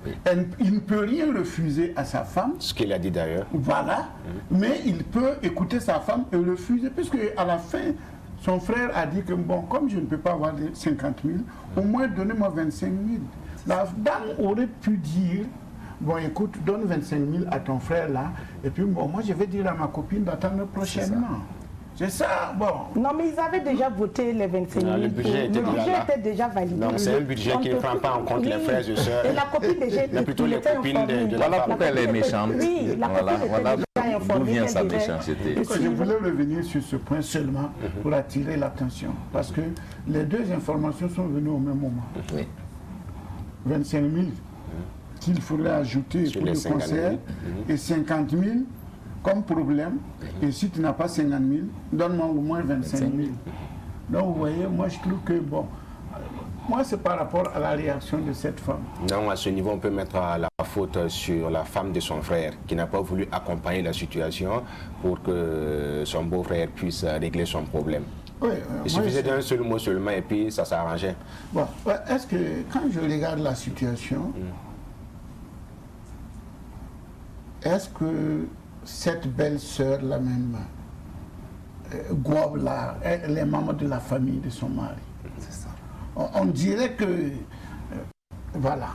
Oui. Il ne peut rien refuser à sa femme. Ce qu'il a dit d'ailleurs. Voilà. Mais il peut écouter sa femme et refuser. Puisque à la fin, son frère a dit que bon, comme je ne peux pas avoir les 50 000, au moins donnez-moi 25 000. La dame aurait pu dire, bon écoute, donne 25 000 à ton frère là, et puis bon, moi je vais dire à ma copine d'attendre prochainement. C'est ça, bon. Non, mais ils avaient déjà voté les 25 000. Le budget était déjà validé. Donc c'est un budget qui ne prend pas en compte les frères et sœurs. Et la copine déjà mais plutôt les copines de voilà pourquoi elle est méchante. Oui, la voilà d'où vient sa méchanceté. Je voulais revenir sur ce point seulement pour attirer l'attention. Parce que les deux informations sont venues au même moment. Oui. 25 000 qu'il faudrait ajouter pour le concert et 50 000 comme problème, et si tu n'as pas 50 000, donne-moi au moins 25 000. Donc vous voyez, moi je trouve que bon, moi c'est par rapport à la réaction de cette femme. Non, à ce niveau on peut mettre la faute sur la femme de son frère qui n'a pas voulu accompagner la situation pour que son beau-frère puisse régler son problème. Oui, il suffisait d'un seul mot seulement et puis ça s'arrangeait. Bon, est-ce que quand je regarde la situation, est-ce que cette belle-sœur, la même, Gouab, là, elle est membre de la famille de son mari? C'est ça. On dirait que, voilà.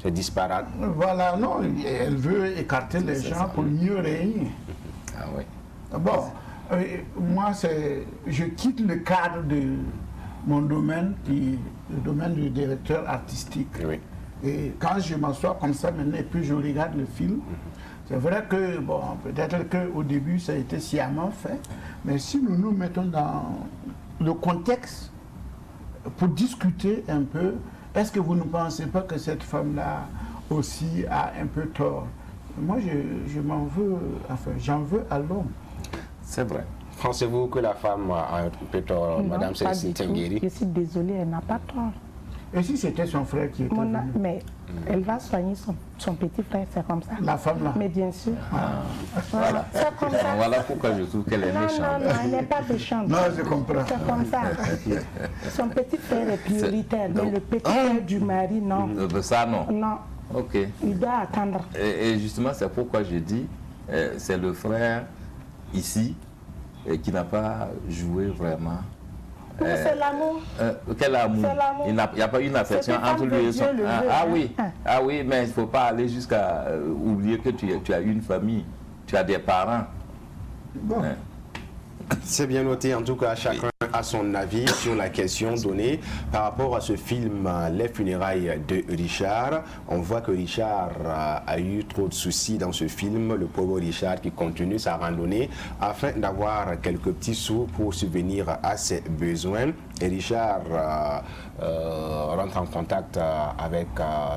C'est disparate. Voilà, non, elle veut écarter les gens pour mieux régner. Ah oui. Bon, moi, je quitte le cadre de mon domaine, qui le domaine du directeur artistique. Oui. Et quand je m'assois comme ça maintenant, et puis je regarde le film, c'est vrai que, bon, peut-être qu'au début, ça a été sciemment fait, mais si nous nous mettons dans le contexte pour discuter un peu, est-ce que vous ne pensez pas que cette femme-là aussi a un peu tort? Moi, je m'en veux, enfin, j'en veux à l'homme. C'est vrai. Pensez-vous que la femme a un peu tort, Madame Cécile Tenguéré? Je suis désolée, elle n'a pas tort. Et si c'était son frère qui était venu? Mais elle va soigner son petit frère, c'est comme ça. La femme là? Mais bien sûr. Voilà. C'est comme ça. Voilà pourquoi je trouve qu'elle est méchante. Non, elle n'est pas méchante. Non, je comprends. C'est comme ça. Son petit frère est prioritaire, mais le petit frère du mari, non. Ça, non? Non. Ok. Il doit attendre. Et justement, c'est pourquoi je dis, c'est le frère ici qui n'a pas joué vraiment. C'est l'amour. Quel amour? Il n'y a pas eu une affection entre lui et son... Ah oui, mais il ne faut pas aller jusqu'à oublier que tu as une famille, tu as des parents. Bon. C'est bien noté, en tout cas, chacun a son avis sur la question donnée. Par rapport à ce film, Les funérailles de Richard, on voit que Richard a eu trop de soucis dans ce film, le pauvre Richard qui continue sa randonnée afin d'avoir quelques petits sous pour subvenir à ses besoins. Et Richard rentre en contact avec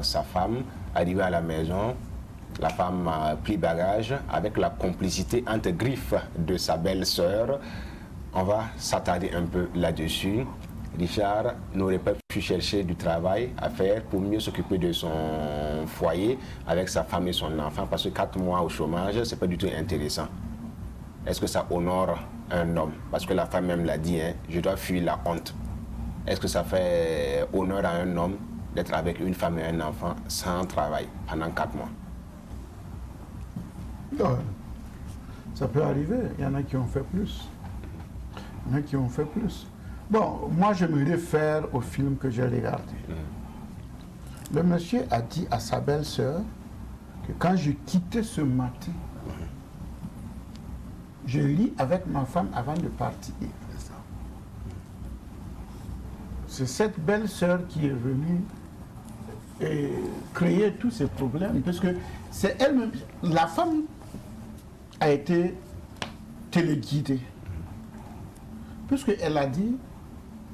sa femme, arrivé à la maison. La femme a pris bagage avec la complicité entre griffes de sa belle-sœur. On va s'attarder un peu là-dessus. Richard n'aurait pas pu chercher du travail à faire pour mieux s'occuper de son foyer avec sa femme et son enfant parce que 4 mois au chômage, c'est pas du tout intéressant. Est-ce que ça honore un homme? Parce que la femme même l'a dit, hein, je dois fuir la honte. Est-ce que ça fait honneur à un homme d'être avec une femme et un enfant sans travail pendant 4 mois? Non, ça peut arriver, il y en a qui ont fait plus. Il y en a qui ont fait plus. Bon, moi je me réfère au film que j'ai regardé. Le monsieur a dit à sa belle-sœur que quand je quittais ce matin, je lis avec ma femme avant de partir. C'est cette belle-sœur qui est venue et créer tous ces problèmes, parce que c'est elle-même, la femme a été téléguidée, puisqu'elle a dit,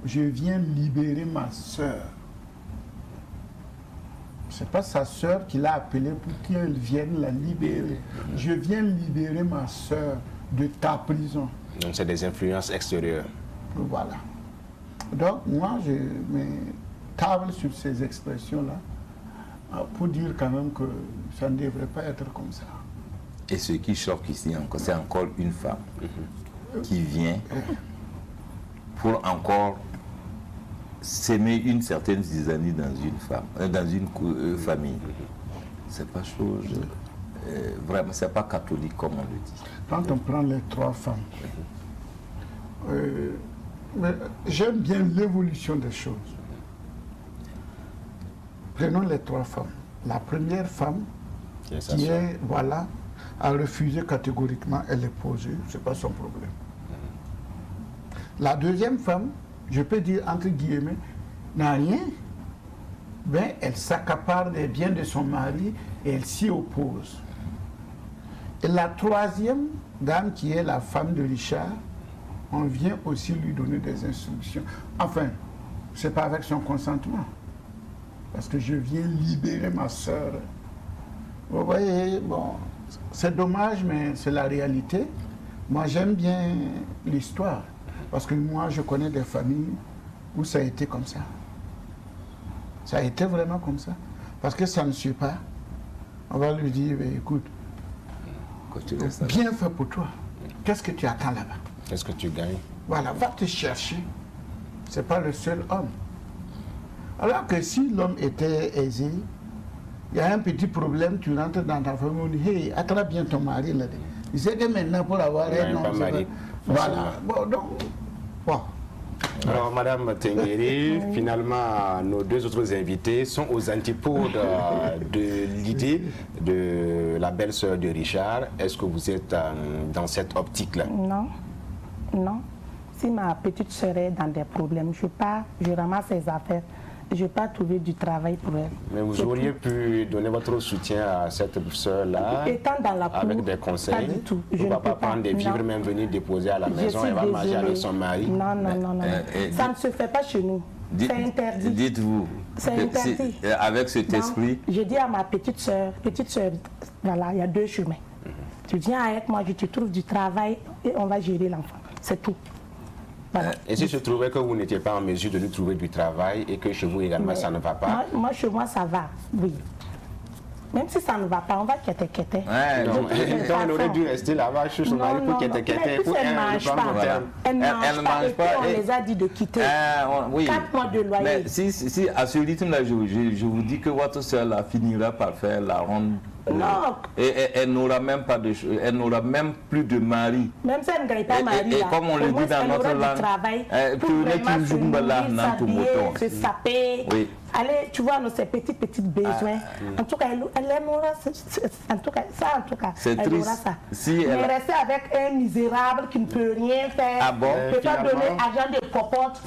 je viens libérer ma sœur. C'est pas sa sœur qui l'a appelée pour qu'elle vienne la libérer. Je viens libérer ma sœur de ta prison. Donc c'est des influences extérieures. Voilà. Donc moi, je me table sur ces expressions-là pour dire quand même que ça ne devrait pas être comme ça. Et ce qui choque ici, c'est encore une femme qui vient pour encore s'aimer une certaine zizanie dans une femme, dans une famille. C'est pas chose, vraiment, c'est pas catholique comme on le dit. Quand on prend les 3 femmes, j'aime bien l'évolution des choses. Prenons les 3 femmes. La première femme, qui est, voilà, a refusé catégoriquement, elle est posée, c'est pas son problème. La deuxième femme, je peux dire entre guillemets, n'a rien, mais elle s'accapare des biens de son mari et elle s'y oppose. Et la troisième dame, qui est la femme de Richard, on vient aussi lui donner des instructions. Enfin, c'est pas avec son consentement, parce que je viens libérer ma soeur. Vous voyez, bon, c'est dommage, mais c'est la réalité. Moi, j'aime bien l'histoire, parce que moi, je connais des familles où ça a été comme ça. Ça a été vraiment comme ça. Parce que ça ne suit pas. On va lui dire, écoute, bien fait pour toi. Qu'est-ce que tu attends là-bas? Qu'est-ce que tu gagnes? Voilà, va te chercher. C'est pas le seul homme. Alors que si l'homme était aisé, il y a un petit problème, tu rentres dans ta famille, on dit, hey, attrape bien ton mari là. Il sait que maintenant pour avoir un homme, voilà. Bon, donc, bon. Alors, Madame Tengueri, finalement, nos 2 autres invités sont aux antipodes de l'idée de la belle-sœur de Richard. Est-ce que vous êtes dans cette optique-là? Non, non. Si ma petite sœur est dans des problèmes, je ramasse ses affaires. Je n'ai pas trouvé du travail pour elle. Mais vous auriez pu donner votre soutien à cette sœur-là avec des conseils? Pas du tout. Je ne va pas prendre des vivres, même venir déposer à la maison, elle va manger avec son mari. Non, non, non, non. Ça ne se fait pas chez nous. C'est interdit. Dites-vous, avec cet esprit... Je dis à ma petite sœur, voilà, il y a 2 chemins. Tu viens avec moi, je te trouve du travail et on va gérer l'enfant. C'est tout. Et si je trouvais que vous n'étiez pas en mesure de nous trouver du travail et que chez vous également ça ne va pas? Moi chez moi ça va, oui. Même si ça ne va pas, on va quitter. Ouais, donc on aurait dû rester là-bas chez son mari pour quitter. Elle ne mange pas. On les a dit de quitter. 4 mois de loyer. Mais si à ce rythme-là, je vous dis que votre soeur là finira par faire la ronde. Non. Et elle n'aura même pas elle n'aura même plus de mari. Même si elle ne gagne pas mari. Et comme on le dit dans notre langue, pour vraiment se nourrir, se saper. Oui. Allez, tu vois, ces petits besoins. En tout cas, elle aura ça. C'est elle triste. Aura ça. Mais rester avec un misérable qui ne peut rien faire, ne peut pas donner argent de popote.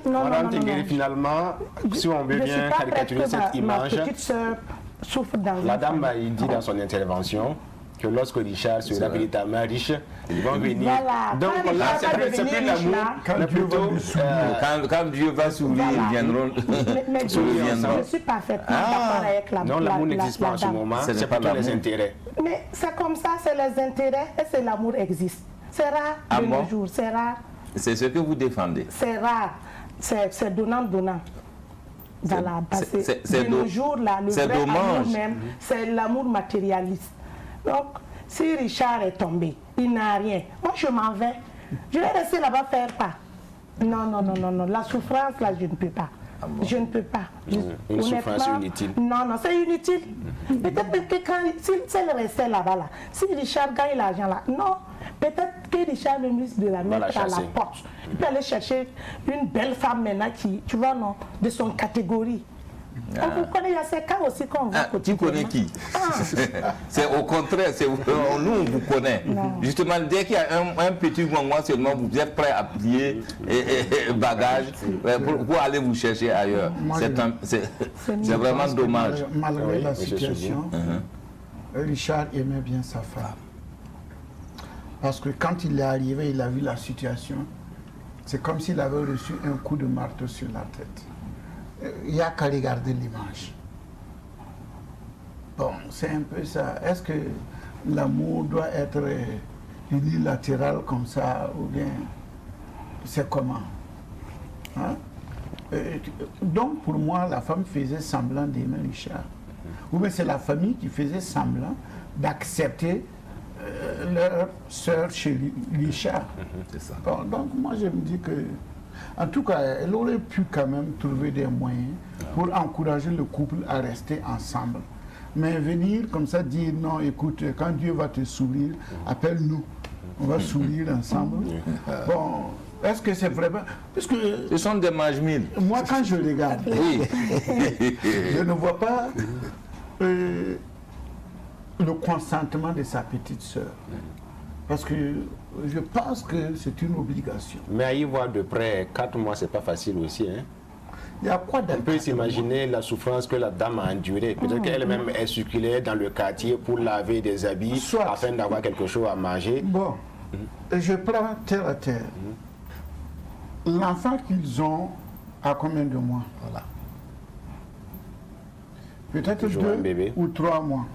Madame Tengueri, finalement, si on veut bien caricaturer cette image, ma petite soeur souffre dans la dame a dit dans son intervention que lorsque Richard sera véritablement riche, ils vont venir. Voilà. Donc là, c'est plus l'amour, mais plutôt quand Dieu va s'ouvrir, ils viendront. Mais je suis parfaitement d'accord avec la non, l'amour n'existe pas en ce moment, c'est pas les intérêts. Mais c'est comme ça, c'est les intérêts et c'est l'amour existe. C'est rare de nos jours, c'est rare. C'est ce que vous défendez. C'est rare, c'est donnant. Voilà, parce que de nos jours, là, le vrai amour même, c'est l'amour matérialiste. Donc, si Richard est tombé, il n'a rien. Moi, je m'en vais. Je vais rester là-bas faire pas. Non. La souffrance, là, je ne peux pas. Je ne peux pas. Une souffrance inutile. Non, c'est inutile. Peut-être que si elle restait là-bas, là, si Richard gagne l'argent là, non. Peut-être que Richard, le ministre de la mettre à la porte. Il peut aller chercher une belle femme maintenant qui, tu vois, non, de son catégorie. On vous connaît, il y a ces cas aussi qu'on voit. Tu connais qui? C'est au contraire, nous on vous connaît. Justement, dès qu'il y a un petit moment seulement, vous êtes prêt à plier bagages pour aller vous chercher ailleurs. C'est vraiment dommage. Malgré la situation, Richard aimait bien sa femme. Parce que quand il est arrivé, il a vu la situation. C'est comme s'il avait reçu un coup de marteau sur la tête. Il n'y a qu'à regarder l'image. Bon, c'est un peu ça. Est-ce que l'amour doit être unilatéral comme ça ou bien c'est comment? Hein? Donc pour moi, la femme faisait semblant d'aimer Richard. Ou bien c'est la famille qui faisait semblant d'accepter leur soeur chez Richard. C'est ça. Bon, donc moi je me dis que, en tout cas, elle aurait pu quand même trouver des moyens pour encourager le couple à rester ensemble. Mais venir comme ça dire non, écoute, quand Dieu va te sourire, appelle-nous, on va sourire ensemble. Bon, est-ce que c'est vraiment... Parce que ce sont des majmines. Moi quand je regarde, je ne vois pas le consentement de sa petite sœur. Parce que je pense que c'est une obligation. Mais à y voir de près, 4 mois, c'est pas facile aussi. Hein? Il y a quoi On peut s'imaginer la souffrance que la dame a endurée. Peut-être qu'elle-même est circulée dans le quartier pour laver des habits, afin d'avoir quelque chose à manger. Bon, je prends terre à terre. L'enfant qu'ils ont à combien de mois? Voilà. Peut-être 2 ou 3 mois.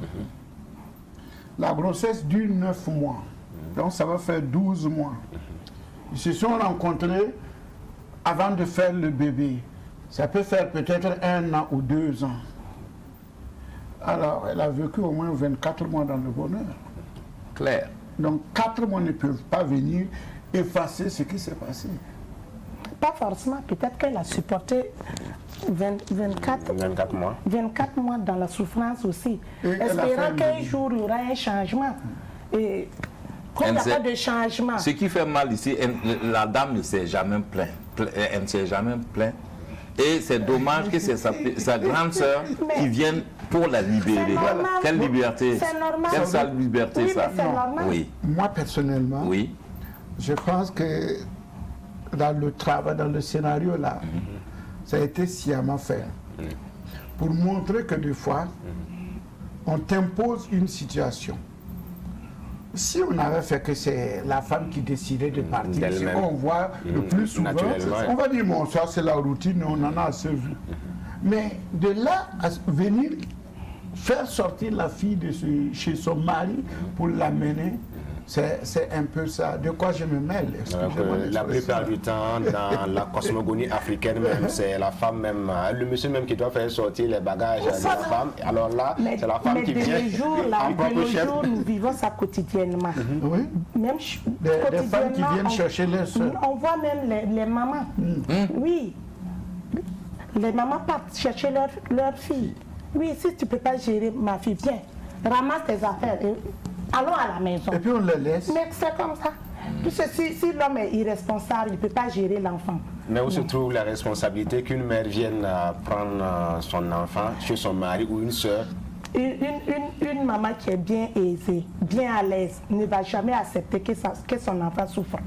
La grossesse dure 9 mois. Donc ça va faire 12 mois. Ils se sont rencontrés avant de faire le bébé. Ça peut faire peut-être 1 an ou 2 ans. Alors, elle a vécu au moins 24 mois dans le bonheur. Claire. Donc 4 mois ne peuvent pas venir effacer ce qui s'est passé. Pas forcément. Peut-être qu'elle a supporté 24 mois dans la souffrance aussi. Espérant qu'un jour il y aura un changement. Et comme il n'y a pas de changement. Ce qui fait mal ici, la dame ne s'est jamais plainte. Elle ne s'est jamais plainte. Et c'est dommage que c'est sa grande sœur qui vienne pour la libérer. Quelle liberté? C'est normal. Quelle sale liberté ça? Oui. Moi personnellement, je pense que dans le travail, dans le scénario là, ça a été sciemment fait. Pour montrer que des fois, on t'impose une situation. Si on avait fait que c'est la femme qui décidait de partir, ce qu'on voit le plus souvent, on va dire, bon, ça c'est la routine, on en a assez vu. Mais de là à venir faire sortir la fille de chez son mari pour l'amener, C'est un peu ça. De quoi je me mêle? La plupart du temps, dans la cosmogonie africaine même, c'est la femme même, le monsieur même qui doit faire sortir les bagages de la femme. Alors là, c'est la femme qui vient en propre chef. Jour, nous vivons ça quotidiennement. Oui. Même des femmes qui viennent chercher leurs soeurs. On voit même les mamans. Oui. Les mamans partent chercher leur fille. Oui, si tu ne peux pas gérer ma fille, viens, ramasse tes affaires. Allons à la maison. Et puis on le laisse. Mais c'est comme ça. Si l'homme est irresponsable, il ne peut pas gérer l'enfant. Mais où se trouve la responsabilité qu'une mère vienne prendre son enfant chez son mari ou une soeur? Une maman qui est bien aisée, bien à l'aise, ne va jamais accepter que son enfant souffre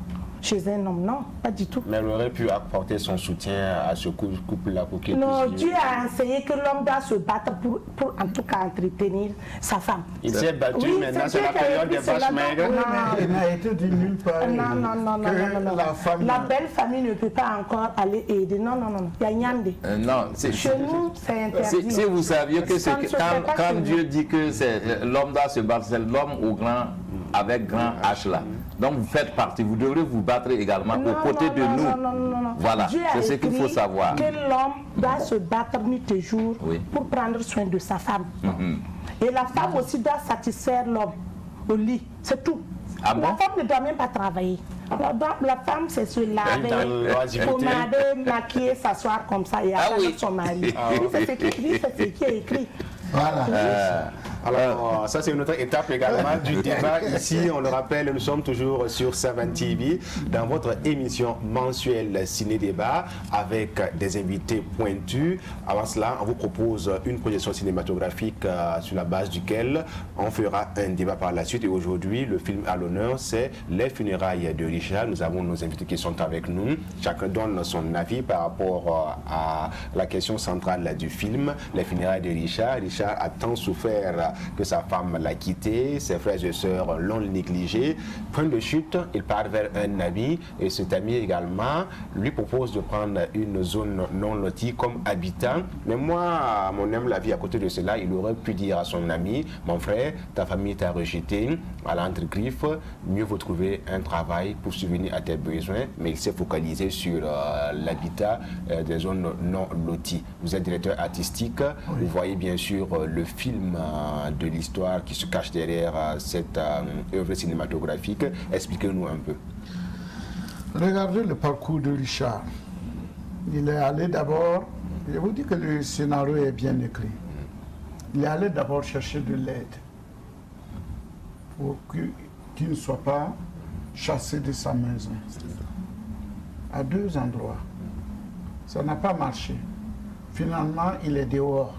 chez un homme. Non, pas du tout. Mais elle aurait pu apporter son soutien à ce couple-là pour qu'il puisse... Non, Dieu a enseigné que l'homme doit se battre pour en tout cas entretenir sa femme. Il s'est battu, oui, maintenant c'est la période des vaches maigres. Il n'a été dit nulle part. Non. La belle famille ne peut pas encore aller aider. Non. Il y a Nyandé. Chez nous, c'est interdit. Si vous saviez que quand Dieu dit que l'homme doit se battre, c'est l'homme au grand, avec grand H là. Donc vous faites partie, vous devrez vous battre également aux côtés de nous. Non. Voilà, c'est ce qu'il faut savoir. Que l'homme doit se battre nuit et jour pour prendre soin de sa femme. Et la femme aussi doit satisfaire l'homme au lit, c'est tout. La femme ne doit même pas travailler. La femme, c'est se laver, pommader, maquiller, s'asseoir comme ça et attendre son mari. C'est ce qui est écrit. Voilà. Alors, ça c'est une autre étape également du débat. Ici, on le rappelle, nous sommes toujours sur Savan TV dans votre émission mensuelle Ciné Débat avec des invités pointus. Avant cela, on vous propose une projection cinématographique sur la base duquel on fera un débat par la suite. Et aujourd'hui, le film à l'honneur, c'est Les funérailles de Richard. Nous avons nos invités qui sont avec nous. Chacun donne son avis par rapport à la question centrale du film, Les funérailles de Richard. Richard a tant souffert que sa femme l'a quitté, ses frères et sœurs l'ont négligé. Point de chute, il part vers un ami et cet ami également lui propose de prendre une zone non lotie comme habitant. Mais moi, mon homme, la vie à côté de cela, il aurait pu dire à son ami, mon frère, ta famille t'a rejeté, à l'entre-griffe, mieux vaut trouver un travail pour subvenir à tes besoins, mais il s'est focalisé sur l'habitat des zones non loties. Vous êtes directeur artistique, vous voyez bien sûr le film de l'histoire qui se cache derrière cette œuvre cinématographique. Expliquez-nous un peu. Regardez le parcours de Richard. Il est allé d'abord, je vous dis que le scénario est bien écrit. Il est allé d'abord chercher de l'aide pour qu'il ne soit pas chassé de sa maison. À 2 endroits. Ça n'a pas marché. Finalement, il est dehors.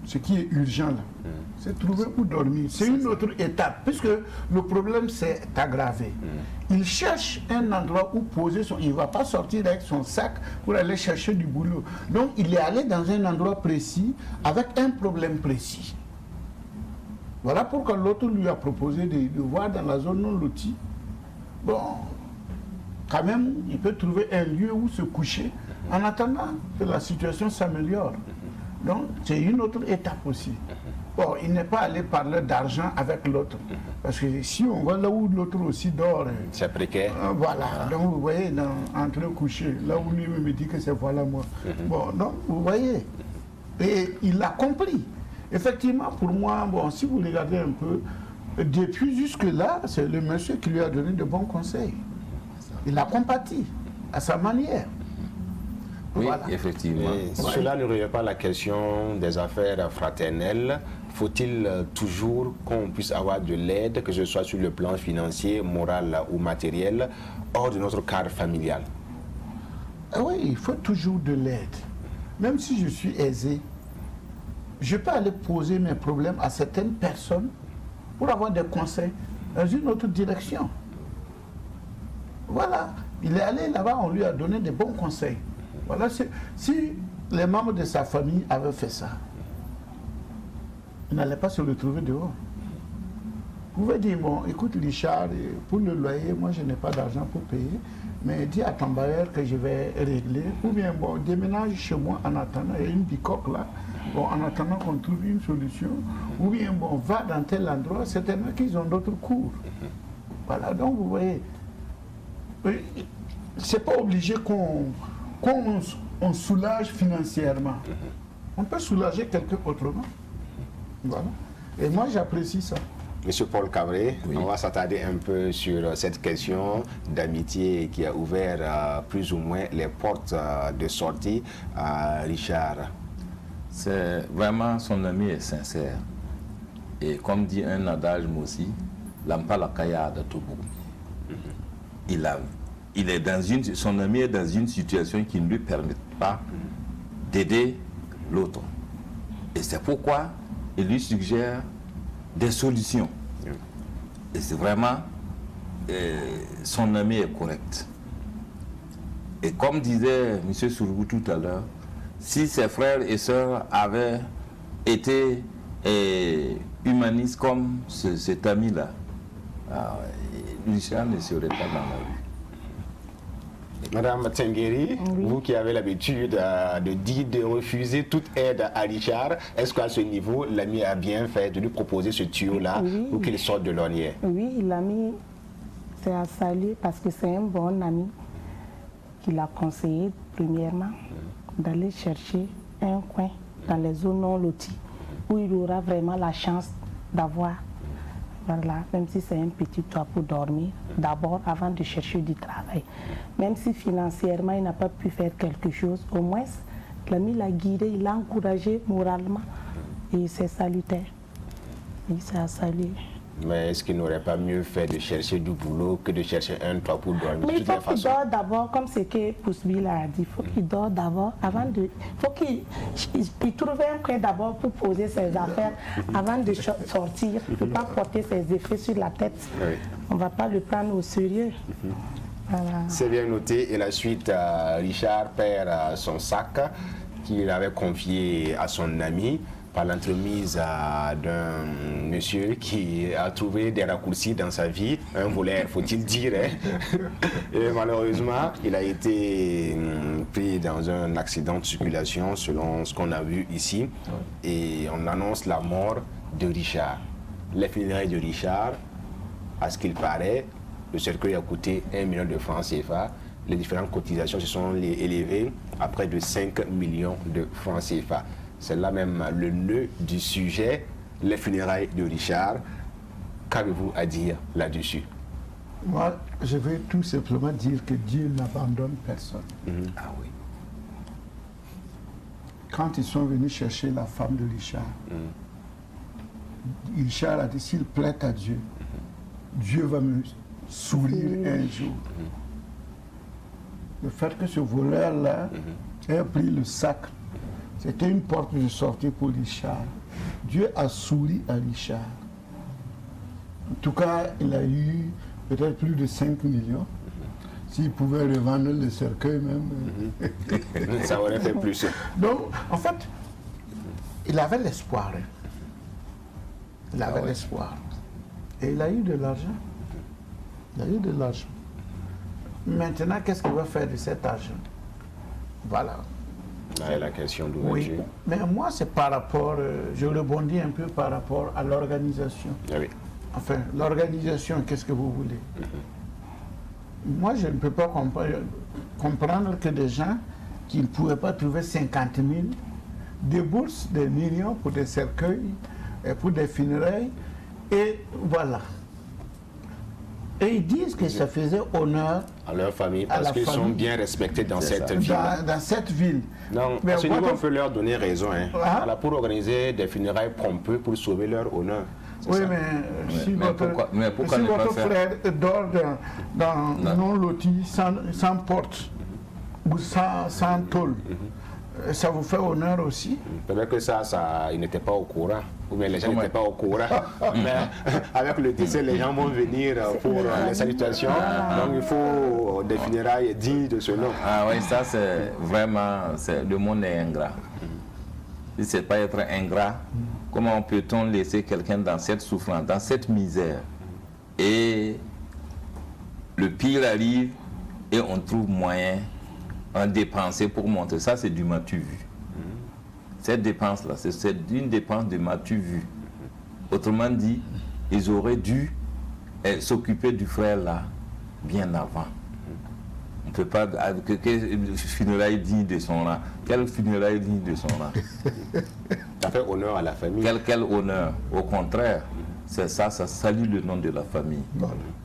Ce qui est urgent là, c'est trouver où dormir. C'est une autre étape, puisque le problème s'est aggravé. Il cherche un endroit où poser son... Il ne va pas sortir avec son sac pour aller chercher du boulot. Donc il est allé dans un endroit précis, avec un problème précis. Voilà pourquoi l'autre lui a proposé de voir dans la zone non lotie. Bon, quand même, il peut trouver un lieu où se coucher en attendant que la situation s'améliore. Donc, c'est une autre étape aussi. Bon, il n'est pas allé parler d'argent avec l'autre. Parce que si on va là où l'autre aussi dort... C'est précaire. Voilà. Donc, vous voyez, entre coucher, là où lui me dit que c'est voilà moi. Bon, donc, vous voyez. Et il a compris. Effectivement, pour moi, bon, si vous regardez un peu, depuis jusque-là, c'est le monsieur qui lui a donné de bons conseils. Il a compati à sa manière. Oui, voilà. Effectivement. Cela ne revient pas à la question des affaires fraternelles. Faut-il toujours qu'on puisse avoir de l'aide, que ce soit sur le plan financier, moral ou matériel, hors de notre cadre familial? Oui, il faut toujours de l'aide. Même si je suis aisé, je peux aller poser mes problèmes à certaines personnes pour avoir des conseils dans une autre direction. Voilà. Il est allé là-bas, on lui a donné des bons conseils. Voilà, si les membres de sa famille avaient fait ça, il n'allait pas se retrouver dehors. Vous pouvez dire, bon, écoute Richard, pour le loyer, moi je n'ai pas d'argent pour payer, mais dis à ton bailleur que je vais régler, ou bien bon, déménage chez moi en attendant, il y a une bicoque là, bon, en attendant qu'on trouve une solution, ou bien, bon, va dans tel endroit, certainement qu'ils ont d'autres cours. Voilà, donc vous voyez, c'est pas obligé qu'on soulage financièrement. On peut soulager quelqu'un autrement. Voilà. Et moi, j'apprécie ça. Monsieur Paul Cabré, on va s'attarder un peu sur cette question d'amitié qui a ouvert plus ou moins les portes de sortie à Richard. C'est vraiment, son ami est sincère. Et comme dit un adage aussi, l'ampa la kaya de Toubou. Son ami est dans une situation qui ne lui permet pas d'aider l'autre. Et c'est pourquoi il lui suggère des solutions. Et c'est vraiment, son ami est correct. Et comme disait M. Sourgou tout à l'heure, si ses frères et sœurs avaient été humanistes comme cet ami-là, Richard ne serait pas dans la rue. Madame Tengueri, vous qui avez l'habitude de refuser toute aide à Richard, est-ce qu'à ce niveau, l'ami a bien fait de lui proposer ce tuyau-là pour qu'il sorte de l'ornière? Oui, l'ami, c'est à saluer parce que c'est un bon ami qui l'a conseillé, premièrement, d'aller chercher un coin dans les zones non loties où il aura vraiment la chance d'avoir, voilà, même si c'est un petit toit pour dormir, d'abord avant de chercher du travail. Même si financièrement il n'a pas pu faire quelque chose, au moins l'ami l'a guidé, il l'a encouragé moralement et c'est salutaire. Oui, c'est à saluer. Mais est-ce qu'il n'aurait pas mieux fait de chercher du boulot que de chercher un toit pour dormir? Mais il faut qu'il dort d'abord, comme ce que Pousseville a dit, il faut qu'il dort d'abord avant de... Il faut qu'il trouve un coin d'abord pour poser ses affaires avant de sortir. Il ne peut pas porter ses effets sur la tête. Oui. On ne va pas le prendre au sérieux. Voilà. C'est bien noté. Et la suite, Richard perd son sac qu'il avait confié à son ami par l'entremise d'un monsieur qui a trouvé des raccourcis dans sa vie, un voleur, faut-il dire. Hein? Et malheureusement, il a été pris dans un accident de circulation, selon ce qu'on a vu ici. Et on annonce la mort de Richard. Les funérailles de Richard, à ce qu'il paraît, le cercueil a coûté 1 million de francs CFA. Les différentes cotisations se sont élevées à près de 5 millions de francs CFA. C'est là même le nœud du sujet, les funérailles de Richard. Qu'avez-vous à dire là-dessus? Moi, je vais tout simplement dire que Dieu n'abandonne personne. Ah oui. Quand ils sont venus chercher la femme de Richard, Richard a dit, s'il plaît à Dieu, Dieu va me sourire un jour. Le fait que ce voleur-là ait pris le sac, c'était une porte de sortie pour Richard. Dieu a souri à Richard. En tout cas, il a eu peut-être plus de 5 millions. S'il pouvait revendre le cercueil même. Ça aurait fait plus. Donc, en fait, il avait l'espoir. Il avait l'espoir. Et il a eu de l'argent. Il a eu de l'argent. Maintenant, qu'est-ce qu'il va faire de cet argent? Voilà. Là est la question d'ouverture. Oui, mais moi, c'est par rapport, je rebondis un peu par rapport à l'organisation. Ah oui. Enfin, l'organisation, qu'est-ce que vous voulez? Moi, je ne peux pas comprendre que des gens qui ne pouvaient pas trouver 50 000 déboursent des millions pour des cercueils, et pour des funérailles, et voilà. Et ils disent que ça faisait honneur à leur famille, parce qu'ils sont bien respectés dans cette ville. Dans cette ville. Non, à ce niveau, on peut leur donner raison. Hein. Voilà, pour organiser des funérailles pompeux pour sauver leur honneur. Oui, ça. Si votre frère dort dans non-loti, sans porte, ou sans tôle, ça vous fait honneur aussi? Peut-être que ça, il n'était pas au courant. Ou bien les gens n'étaient pas au courant. Mais avec le décès, les gens vont venir pour les salutations. Donc il faut des funérailles dignes de ce nom. Ah oui, ça c'est vraiment, le monde est ingrat. Si ce n'est pas être ingrat, comment peut-on laisser quelqu'un dans cette souffrance, dans cette misère? Et le pire arrive et on trouve moyen en dépenser pour monter. Ça, c'est du matu vu. Cette dépense-là, c'est une dépense de m'as-tu vu. Autrement dit, ils auraient dû s'occuper du frère là bien avant. On ne peut pas... Quelle funéraille digne de son rang? Quelle funéraille digne de son rang? Ça fait honneur à la famille. Quel honneur. Au contraire, c'est ça salit le nom de la famille.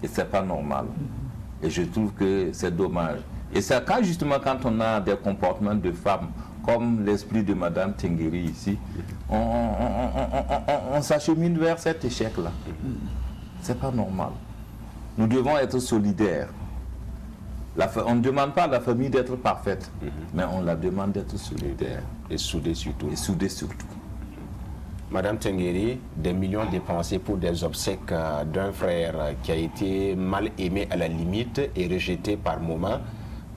Et c'est pas normal. Et je trouve que c'est dommage. Et c'est justement quand on a des comportements de femmes, comme l'esprit de Madame Tengueri ici, on s'achemine vers cet échec-là. C'est pas normal. Nous devons être solidaires. On ne demande pas à la famille d'être parfaite, mais on la demande d'être solidaire. Et soudée surtout. Et soudée surtout. Madame Tengueri, des millions dépensés pour des obsèques d'un frère qui a été mal aimé à la limite et rejeté par moment.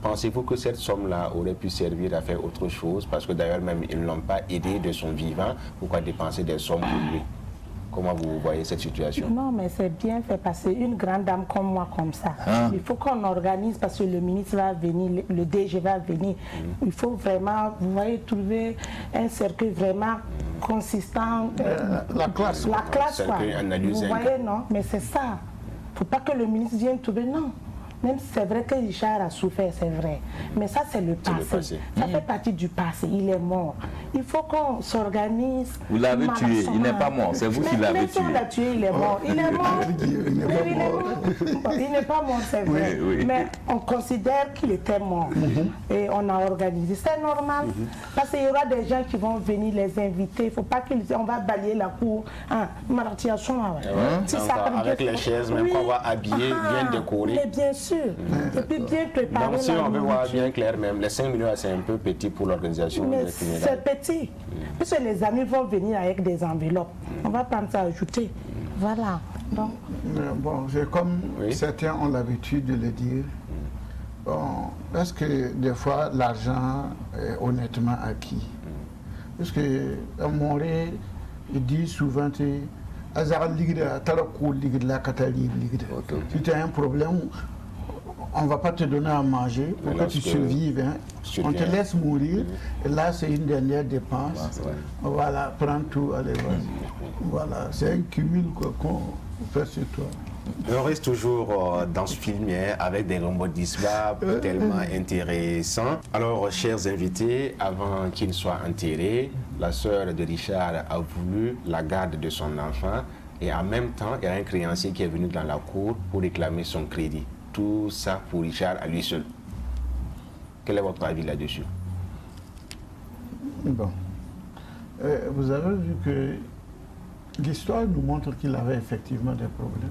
Pensez-vous que cette somme-là aurait pu servir à faire autre chose? Parce que d'ailleurs même ils ne l'ont pas aidé de son vivant. Pourquoi dépenser des sommes pour lui? Comment vous voyez cette situation? Non, mais c'est bien fait parce qu'une grande dame comme moi, comme ça, il faut qu'on organise parce que le ministre va venir, le DG va venir. Il faut vraiment, vous voyez, trouver un cercueil vraiment consistant. La classe. La classe, quoi. Vous voyez, non? Mais c'est ça. Il ne faut pas que le ministre vienne trouver, non. Même si c'est vrai que Richard a souffert, c'est vrai. Mais ça, c'est le passé. Ça fait partie du passé. Il est mort. Il faut qu'on s'organise. Vous l'avez tué. Il n'est pas mort. C'est vous qui l'avez tué. Même si on l'a tué, il est mort. Il est mort. Il n'est pas mort, c'est vrai. Oui. Mais on considère qu'il était mort. Et on a organisé. C'est normal. Parce qu'il y aura des gens qui vont venir les inviter. Il ne faut pas qu'on va balayer la cour. Avec les chaises, même qu'on va habiller, bien décorer. Mais bien sûr. Et puis bien préparer. Donc si on veut voir bien clair, même les 5 millions, c'est un peu petit pour l'organisation. Mais c'est petit. Parce que les amis vont venir avec des enveloppes. On va prendre ça, ajouter. Voilà. Donc. Bon, comme certains ont l'habitude de le dire, bon, est-ce que des fois l'argent est honnêtement acquis? Parce que à Montréal, il dit souvent, si tu as un problème, on ne va pas te donner à manger pour que tu survives. Hein. On te laisse mourir. Et là, c'est une dernière dépense. Voilà, prends tout, allez, vas-y. Voilà, c'est un cumul qu'on fait sur toi. On reste toujours dans ce film avec des rebondissements tellement intéressants. Alors, chers invités, avant qu'il soit enterré, la sœur de Richard a voulu la garde de son enfant et en même temps, il y a un créancier qui est venu dans la cour pour réclamer son crédit. Tout ça pour Richard à lui seul. Quel est votre avis là-dessus? Bon. Vous avez vu que l'histoire nous montre qu'il avait effectivement des problèmes.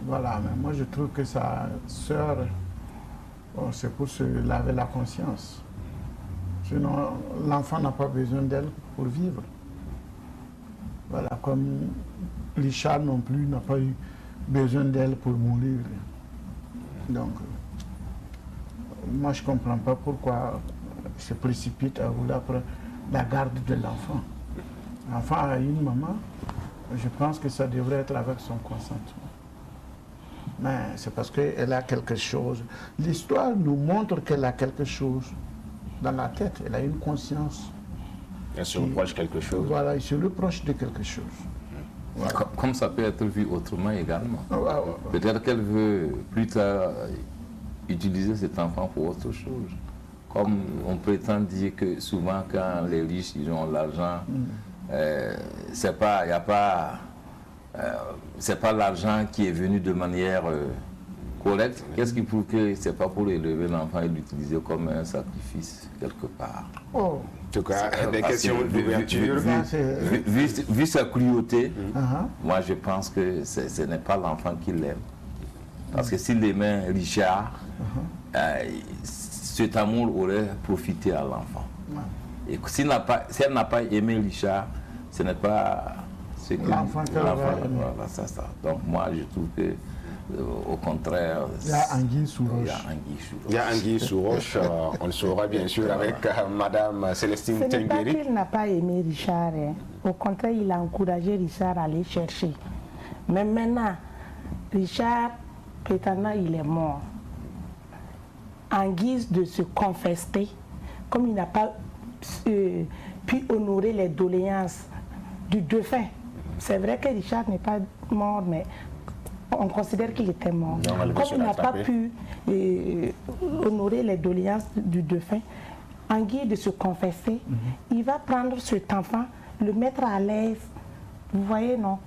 Voilà, mais moi je trouve que sa sœur, bon, c'est pour se laver la conscience. Sinon, l'enfant n'a pas besoin d'elle pour vivre. Voilà, comme Richard non plus n'a pas eu besoin d'elle pour mourir. Donc, moi je ne comprends pas pourquoi il se précipite à vouloir prendre la garde de l'enfant. L'enfant a une maman, je pense que ça devrait être avec son consentement. Mais c'est parce qu'elle a quelque chose. L'histoire nous montre qu'elle a quelque chose dans la tête, elle a une conscience. Elle se reproche quelque chose. Voilà, il se reproche de quelque chose. Voilà. Comme ça peut être vu autrement également. Peut-être qu'elle veut plus tard utiliser cet enfant pour autre chose. Comme on prétend dire que souvent quand les riches ils ont l'argent, c'est pas l'argent qui est venu de manière correcte. Qu'est-ce qui prouve que c'est pas pour élever l'enfant et l'utiliser comme un sacrifice quelque part? En tout cas, des questions d'ouverture. Vu sa cruauté, moi je pense que ce n'est pas l'enfant qui l'aime. Parce que s'il aimait Richard, cet amour aurait profité à l'enfant. Et si elle n'a pas aimé Richard, ce n'est pas ce que l'enfant voilà, c'est ça. Donc moi je trouve que au contraire, il y a anguille sous roche. Il y a anguille sous roche. On le saura bien sûr avec Madame Célestine Tengueri. Ce n'est pas qu'il n'a pas aimé Richard. Hein. Au contraire, il a encouragé Richard à aller chercher. Mais maintenant, Richard, prétendant il est mort, en guise de se confester, comme il n'a pas puis honorer les doléances du défunt. C'est vrai que Richard n'est pas mort, mais on considère qu'il était mort. Comme il n'a pas pu honorer les doléances du défunt, en guise de se confesser, il va prendre cet enfant, le mettre à l'aise. Vous voyez, non?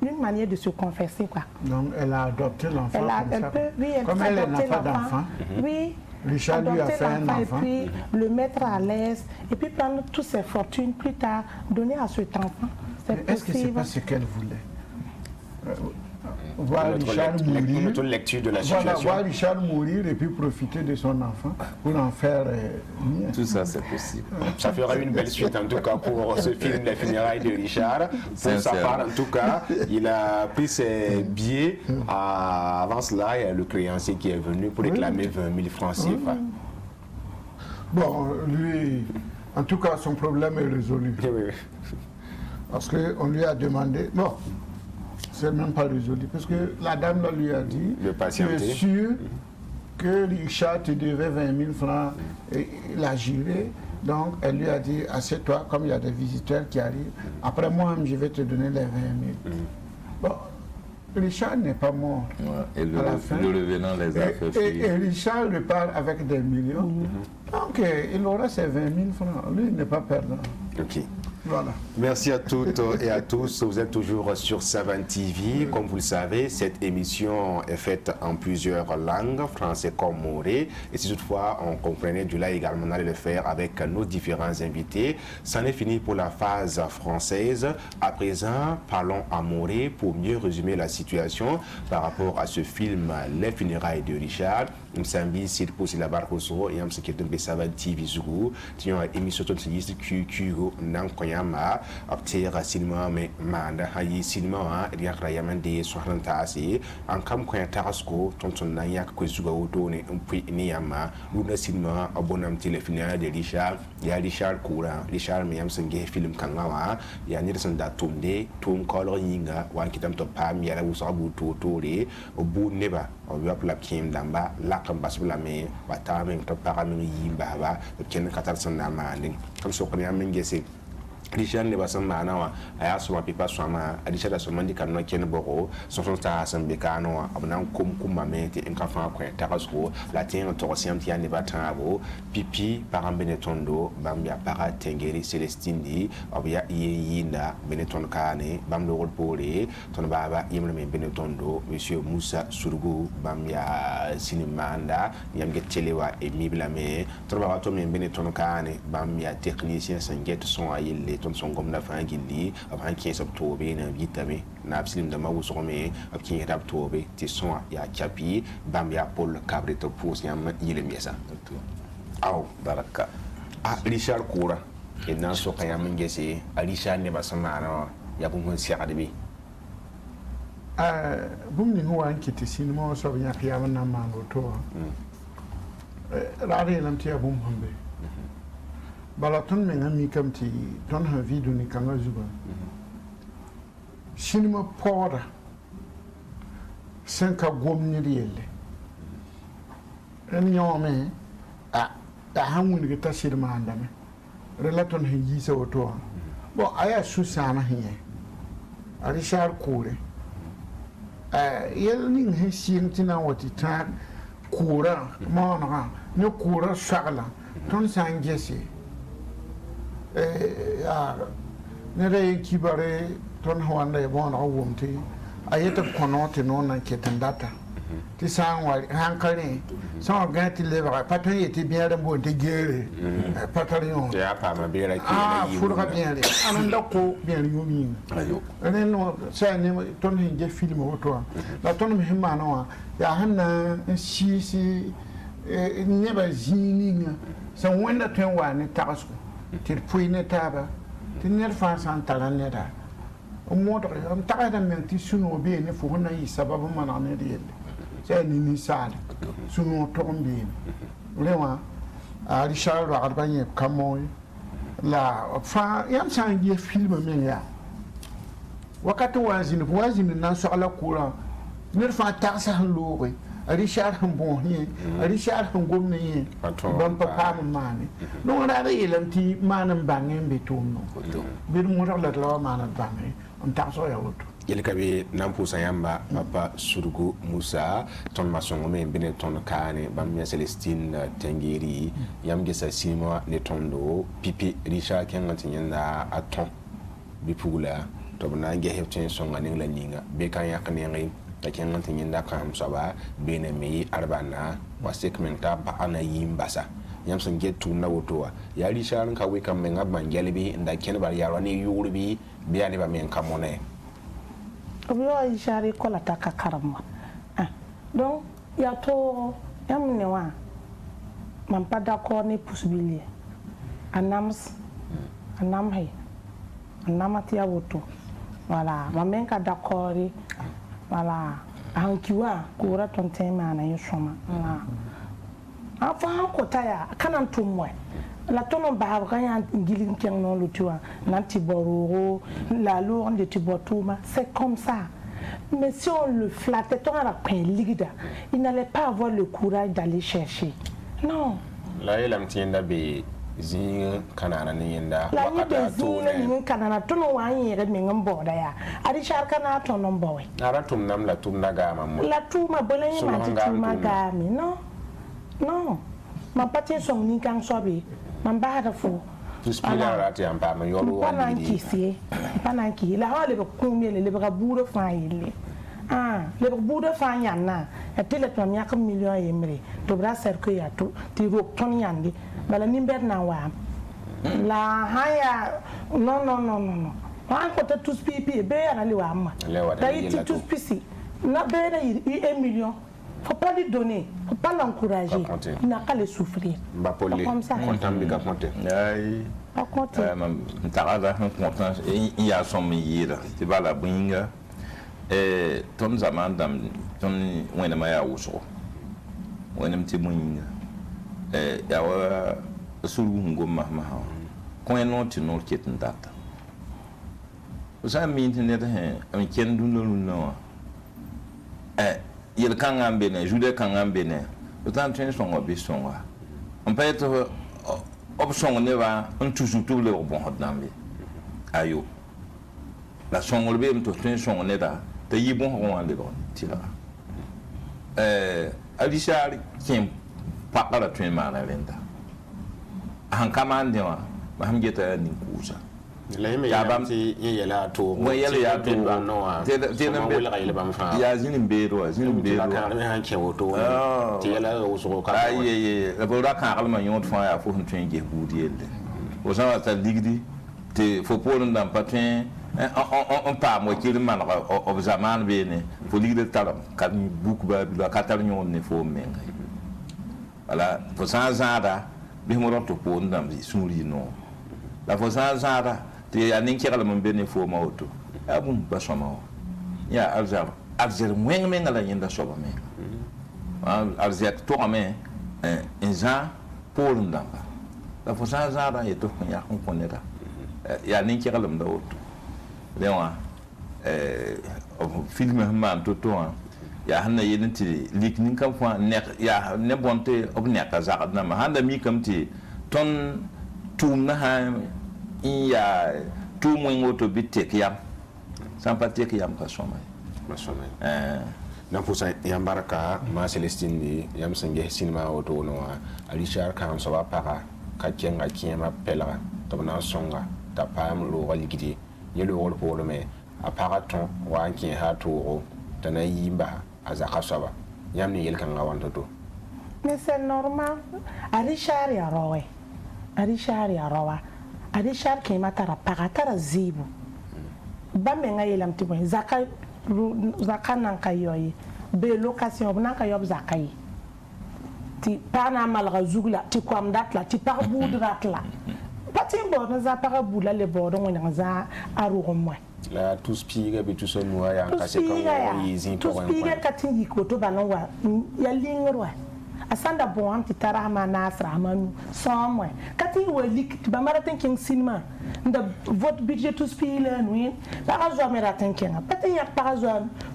Une manière de se confesser, quoi. Donc, elle a adopté l'enfant comme elle n'a pas d'enfant. Oui. Richard lui a fait un enfant. Et puis le mettre à l'aise, et puis prendre toutes ses fortunes plus tard, donner à cet enfant. Est-ce que ce n'est pas ce qu'elle voulait? Voir Richard mourir, notre lecture de la situation. Voir Richard mourir et puis profiter de son enfant pour en faire tout ça, c'est possible. Ça fera une belle suite en tout cas pour ce film Les funérailles de Richard. Pour sa part, en tout cas, il a pris ses billets. Avant cela, il y a le créancier qui est venu pour réclamer 20 000 francs CFA. Bon, lui, en tout cas, son problème est résolu. Parce qu'on lui a demandé... Bon, c'est même pas résolu. Parce que la dame lui a dit, tu es sûr que Richard te devait 20 000 francs, et il a juré. Donc elle lui a dit, assieds-toi, comme il y a des visiteurs qui arrivent. Après moi, je vais te donner les 20 000. Bon, Richard n'est pas mort. Et le revenant les a fait fuir. Et Richard repart avec des millions. Donc il aura ses 20 000 francs. Lui, il n'est pas perdant. Ok. Voilà. Merci à toutes et à tous. Vous êtes toujours sur Savane TV. Comme vous le savez, cette émission est faite en plusieurs langues, français comme moré. Et si toutefois on comprenait du là également, on allait le faire avec nos différents invités. C'en est fini pour la phase française. À présent, parlons en moré pour mieux résumer la situation par rapport à ce film Les funérailles de Richard. Msambi c'est pour la barre au et am secrétaire de Savane TV Zougou. Tiens, émission de ce qui Yama obtira cinéma mais manda hayi cinéma riak rayaman de sohranta asi en kam ko tasko tonton na yak ko zuga wodo ne umpi ni yama luna cinéma abonam téléphone de Richard ya Richard Koura Richard me yam sange film kangawa ya ni san da tumde tum kolor yinga wan kitam to pam ya la wusabu to tore obu neba o yop la kim damba lakam basbula me watamen to paramen yimba ba ken katar san na mani kam so ko yam ngese Richard ne basan manawa aya soma pipa soma adisha da soma di kanwa ken boko son ta san be kanowa abnan kum mamente en ka fa ko takasko la tien to siam tia ne batabo pipi param benetondo bambia para tengeri Celestine di abya yinda beneton kane bamdo rol pole ton baba yimle me benetondo monsieur Moussa Surgo bambia sinimanda yamge telewa e miblame ton baba to me beneton kane bambia technicien sanget son ayelle ton son comme la fin gindi avant qui est tombé na vitame na absilim de mawusome qui est tombé ti son ya chapi bambia Paul Cabreto pour yam yele miesa aw baraka Richard Koura et nan so kayam ngese Richard ne basamana ya bu mon siade bi bum ni huwa nkiti sinimo so ya kiyama na mango to rare lam ti abum hambe balaton men ami kam ti ton ha vidu ni kanga zuba sinimo pora senka gomni riele en nyome da hamun ga tasir ma andame relaton he yisa oto bo aya susana hiye Richard Koura yel ning he sintina wati ta Koura mona ne Koura shagla ton sangese ne re kibare ton hwanda e bon awumti ayeta konote nona ketandata ti sangwa hankare sans gati leva paton était bien de bon de guerre patarion ya pa ma bera ki yi furga bien le ananda ko bien yomi ayo ene no sa ne ton hinje film oto la ton mi himana ya hanna si ne ba zini san wanda ton wa ne tasko tir puine taba tinner fa san talanera o modo am tagada men ti suno be ne fo na yi sababu mana ne riele c'est ni sale suno tombe lewa Richard Arbanye kamoy la fa yam sangi film men ya wakati wazini na so ala kura ne fa taxa lori Richard Mbonye, Richard Ngomne, bon papa mani. Non la réelanti manam bangem betum no. Bir motor la law manam bangem. On taso ya auto. Yelkabe nampusa yamba papa Surugu Musa ton masongo me bene ton kane bamia Celestine Tengiri yamge sa sima ne tondo pipi Richard kenganti nyanda aton bipugula to bana nge heften songa ningla ninga be kan yakane ngai ta kenganti nyanda kam saba bene me arbana wa segmenta ba ana yimbasa yamsan get tuna wotowa ya Richard ka we kam menga bangelbi nda ken bar yarwa ne yurbi biya ne ba men kamone. Obiwa ishari kola taka karama. Donc, il y a tout, il y a mon pas d'accord ni possible. Anams, anamhe, anamatia woto. Voilà, ma mère ka d'accord, voilà. Ankiwa, kura ton tema na yoshoma. Voilà. Enfin, kotaya, kanan tout moi. La tono bahabran ngilin non le tu vois nantibororo la lourde de tibotuma c'est comme ça mais si on le flattait on a peine ligida il n'allait pas avoir le courage d'aller chercher non la elam tienda be zin kanana ni yenda wakata to ne kanana tono wa yere me ngombo da ya ari shar kana to no mbowe aratum nam la tum naga mamu la tuma bolen ma tuma gami non non ma patin son ni kan sobe man ba da fu tuspila rati amba ma yoro wa ni ki pananki la ha le ko mi le ba buro fa yele le ba buro fa yanna e tele to mi ak million yemre to bra cercle ya to ti ro ton yandi bala ni ber na wa la haya non wa ko ta tuspipi be ya le wa ma da ti tuspisi na be na 1 million. Faut pas lui donner, faut pas l'encourager. Il n'a qu'à le souffrir. Comme ça. Pas compter. Il y a son meilleur. C'est pas la bringue. Et ton zaman dam ton wena maya uso. Wena mti bringue. Ya wa sulu ngoma ma. Quand non tu non qui est une date. Vous avez mis internet un ken dunno no. Il kan ambene jude kan ambene autant train son obisonwa on peut être option ne va on toujours tout le bon hodambe ayo la son le to train son ne da te yi bon on le bon tira alishari kim pakala train mana lenda han kamande wa mahamgeta ni kusa ya bam ti yela to mo yela ya to no te na be la ile bam fa ya zinin bero ka me han ke woto ti yela o so ka ay la bora kan alma yont fa ya fo hun twen ge budi yelde o sa ta digdi te fo pour ndam patin on pa mo ki man o zaman be ne fo ligde talam kan buku ba bi ka tar nyon ne fo men ala fo sa zada bi mo ron to po ndam suri no la fo sa zada te ya nin kira mun bene fo ma auto abun ba soma ya alzer mwen la yenda soba me alzer to me enza pour ndamba la fo sa za yeto ya kon konera ya nin kira lam da auto lewa film man to ya hanna yedin ti liknin kan fo ne ya ne bonte ob ne ka za na ma handa mi kam ti ton tum na ha ya tout moins auto bitek yam sympathique yam ka soma na fusa yam baraka ma Celestine ni yam sange sinima auto no Richard kan so ba para ka kenga kiema pelra to na songa ta pam lo waligidi yelo wol polo me apara ton wa kin ha to ta na yimba azaka soba yam ni yel kan gawanto to mais c'est normal Richard ya rowe Richard ya rowa Richard qui matara paratara zibu bamenga yelam tibo zaka nanka yoyi be location nanka yob zakai ti pana malga zugla ti kwam datla ti par boudratla pati bo na za para bula le bo don wona za aru mo la tous piga bi tout son ya ka se kan yi zin to tous piga katin yi ko to balon wa ya lingro asanda bon am ti tara ma nasra manu somwe kati welik ba maratin king cinema nda votre budget tout spile nuin para zo maratin king pata ya para zo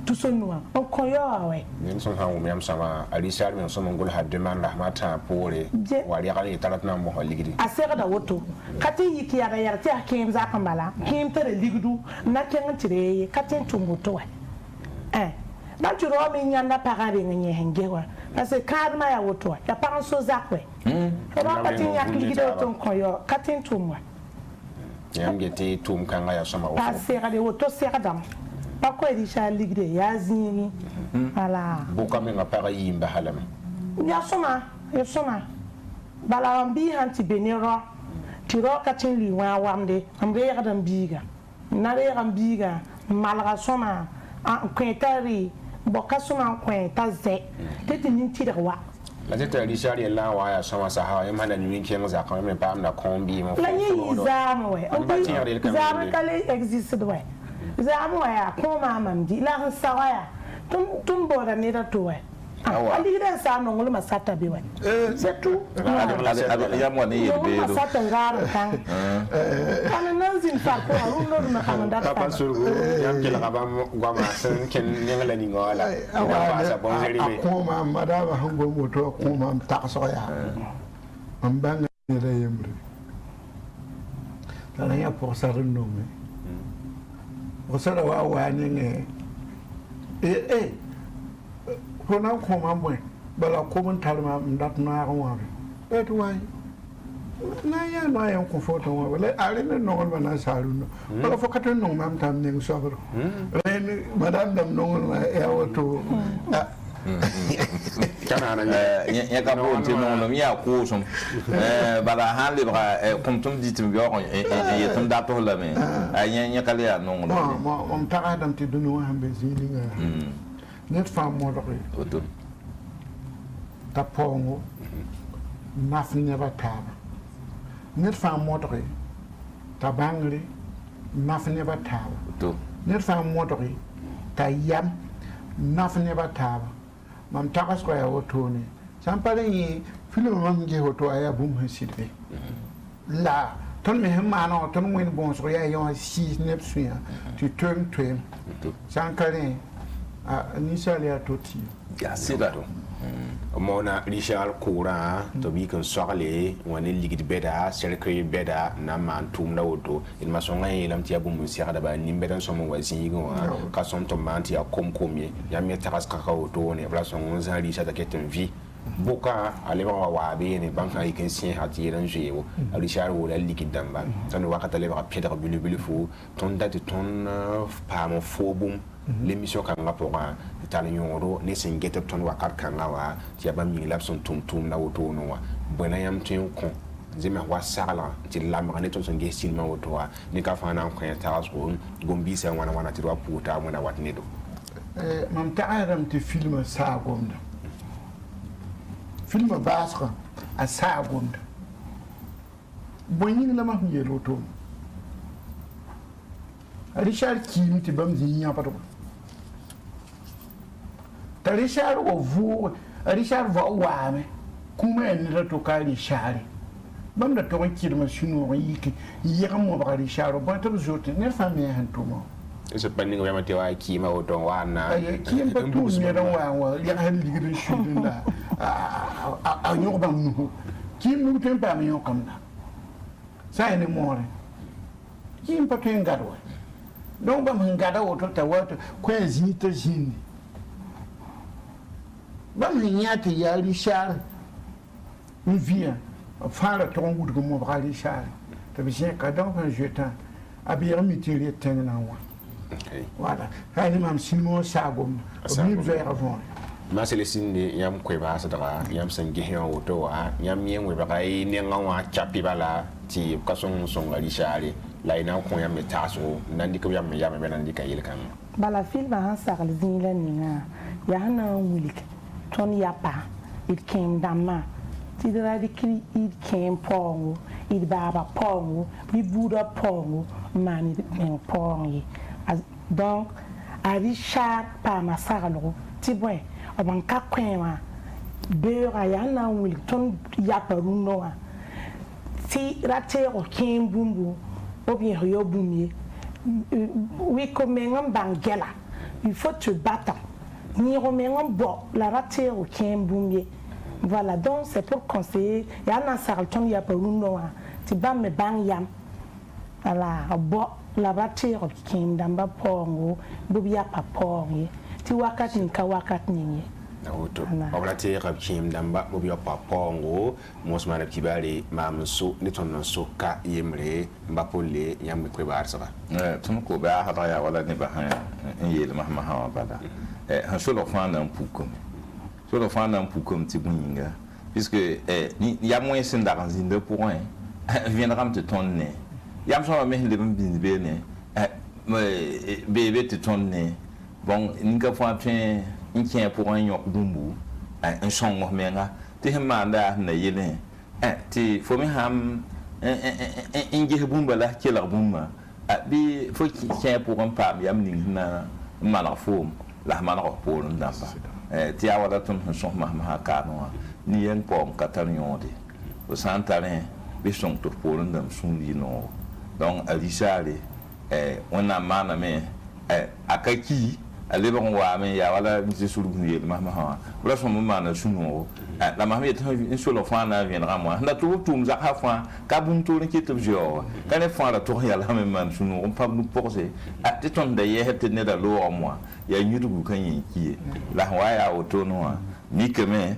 tout son noir on koyo ouais nen son ha mi am sama ali sar mi so mongol ha demande rahmata pore wali gali taratna mo ligidi asera da woto kati yiki ya ya ti akim za kambala kim tere ligdu na ken tire kati tumbuto wa na tu ro mi nyanda parade ngi hengewa parce que kadma ya woto ya paran so zakwe ro kati ya kligido ton koyo kati tumwa yam gete tum kanga ya sama pa sera de woto sera dam pa ko Richard ligde ya zini ala boka me ngapara yimba halame ya soma bala ambi hanti benero tiro kati liwa wamde amre ya dam biga na re ambiga malaga soma kwetari boka suma kweta ze tete ninti da wa la tete Richard la wa ya sama sa ha yam hana ni ken za kan me pam na kombi mo la ni zam we on zam kale existe we zam we ya ko ma mamdi la han sawaya tum bora ne da to we ali da sa no ngol masata bi we c'est tout ya mo ni yebe do masata ngaro kan kana nanzin fa ko aruno na kamanda papa surgo yam ke la ba gwa ma sen ken nyangala ni ngola ba sa bon jeri be ko ma madama hango moto ko ma ta so ya am banga ne da yemre tana ya pour ça renome o sara wa ne kona koma boy bala ko mun talma ndat na wa et way na ya no ya ko foto wa wala ale ne no ma na saru no wala fo kato no mam tam ne so bro ren madam dam no ma ya wato kana na ya ka bo ti no no ya ko som bala han le bra comme tum dit mi yo ya tum da to la me ya ka le ya no no mo ta dam ti dunu wa hambe zilinga net fam mo do ta pongo naf neba taba net fam mo do ta bangli naf neba taba net fam mo do ta yam naf neba taba mam takas ko ya wotoni sampale yi film mam je hoto aya bum hasidbe la ton me hema no ton win bon so ya yon 6 nep suya tu twem sankare nisali ya toti ya sida mona Richard Koura to bi kan soxale woni ligid beda cercle beda na man tum na wodo il ma songa yelam ti abu musi hada ba nimbe dan somo wasi go ka son to manti ya komkomie ya mi takas ka wodo ne bla son on za Richard ta ketem vi boka ale ba wa be ne banka ikin sin hati ran jewo Richard wo la ligid damba tan wakata le ba piedre bulu fu ton date ton pa mo fobum l'émission kan nga pour tal nyoro ne singete ton wakat kan wa ti ba mi lapson tum na woto no wa bona yam tin ko zema wa sala ti lamra ne to son ge sin ma woto wa ni ka fa na ko ta so gombi sa wana ti wa puta mo na wat ne do mam ta'aram ti film sa gomda film basra a sa gomda boyin la ma ngelo to Richard Kim ti bam zinya pato Richard o vu Richard va wame kuma en rato ka Richard bam da to kirma sunu yiki yega mo ba Richard ba to zote ne famille han to mo eso panning wa mate wa kima o don wa na kim ba tu ne ran wa ya han ligiri shudu da a nyo ba mu kim mu tem pa mi kam na sai ne more kim pa to ngadwa donc bam ngada o to ta wato ko zita jini bam nyati ya Richard une vie fara ton goût de mon bras Richard tu viens ka donc un jetant a bien mitiri tena wa voilà hani mam sinmo sagom mi vers avant ma Célestine yam ko ba sa daga yam san ge hen o to wa yam yen we ba kai ne ngawa chapi bala ti ka son Richard la ina ko yam taso nandi ko yam yam be nandi kayil kan bala film han sakal zinla ninga ya hana wulik ton yapa it came dama ti dira di kri it came pongo it baba pongo bi buda pongo mani en pongi donc a Richard pa masakalo ti boy oban ka kwenwa beurre ya na ton ya paruno si ratero kimbumbu ou bien rio boumier oui comme un bangela il faut te battre ni roméon bon la ratero kimbumie voilà donc c'est pour conseiller ya na sarton ya paruno ti ba me bang yam voilà bon la ratero kindamba pongo bubia papongi ti wakati ni ka wakati ni Oblater Kim Damba, Bobio Papongo, Mosman Kibali, Mamso, Niton Soka, Yemre, Mbapole, Yam Kwebarsava. Tonko Ba Hadaya, wala Nebahan, and Yel Mahama Bada. Un seul of fan and Pukum. Sort of fan and Pukum Tibunga, puisque Yamwe Sendarans in the point, viendra te tonner. Yam saw me living bin bene, bébé te tonner. Bon, Nika Fontaine. Tient pour un yok dumbu un son of menga te manda na yele ti fo mi ham inge bumba la kila bumba bi fo tient pour un pam yam ning na mala fom la mala ko pour ndamba ti awada ton son ma ka no ni yen pom katanyon de o santare bi son to pour ndam sundi no donc alisale on a mana me akaki ale ba wa me ya wala mi sulu ni ma ha wala so mo mana sunu la ma me tan so lo fa na viendra moi na tu za ha fa ka bun to ni kitu jo ka ne fa la to ya la me man sunu on pa nous poser te ton de ye hete ne da lo moi ya nyudu kan yin ki la wa ya auto no ni que me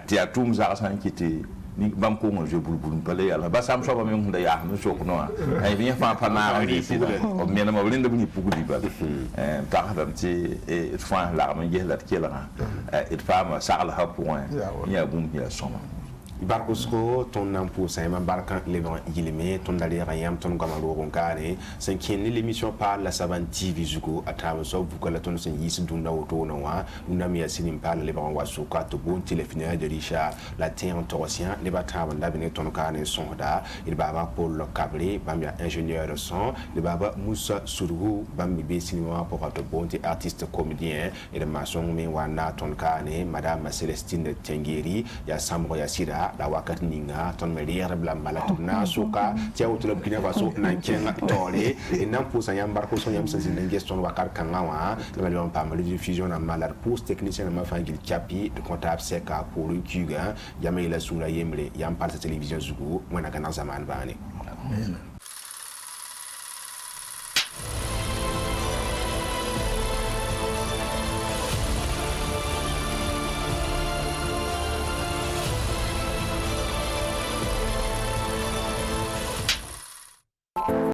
ti atum za san kiti ni bam ko mo je bulbul pale ya la ba sam so ba me hunda ya no so ko no ay bien fa pa na ri si o me na mo linda buni pugu di ba ta hadam ti et fa la me je la kela et fa ma sa la ha point ya bum ya soma Barcosko, ton ampoule, c'est un barcan, les vents yélimés, ton d'aller rien, ton gamalo roncare, c'est qui l'émission par la savante TV Zugo, à travers ça, vous que la tonne c'est yis d'una auto, non, nous n'avons pas signé par les vents wasuka, tout bon, téléphone de Richard, la terre en torosien, les bataves d'avenir ton carnet sonda, il baba pour le câblé, bamia ingénieur de son, le baba Moussa Sourou, bambi bé cinéma pour être bon, artiste comédien, et le maçon, mais wana ton carnet, madame Célestine Tengueri, ya Samro Yassira, la wakati ninga ton meliere blamba tuna suka tia utula Burkina Faso na kenga tole et nan pour ça yam barko son yam sensi gestion wakar kangawa le melion pas mal diffusion na malade pour technicien na mafangil kapi de comptable seka pour le kuga yam ila sula yemle yam par télévision zugo mona kana zaman bani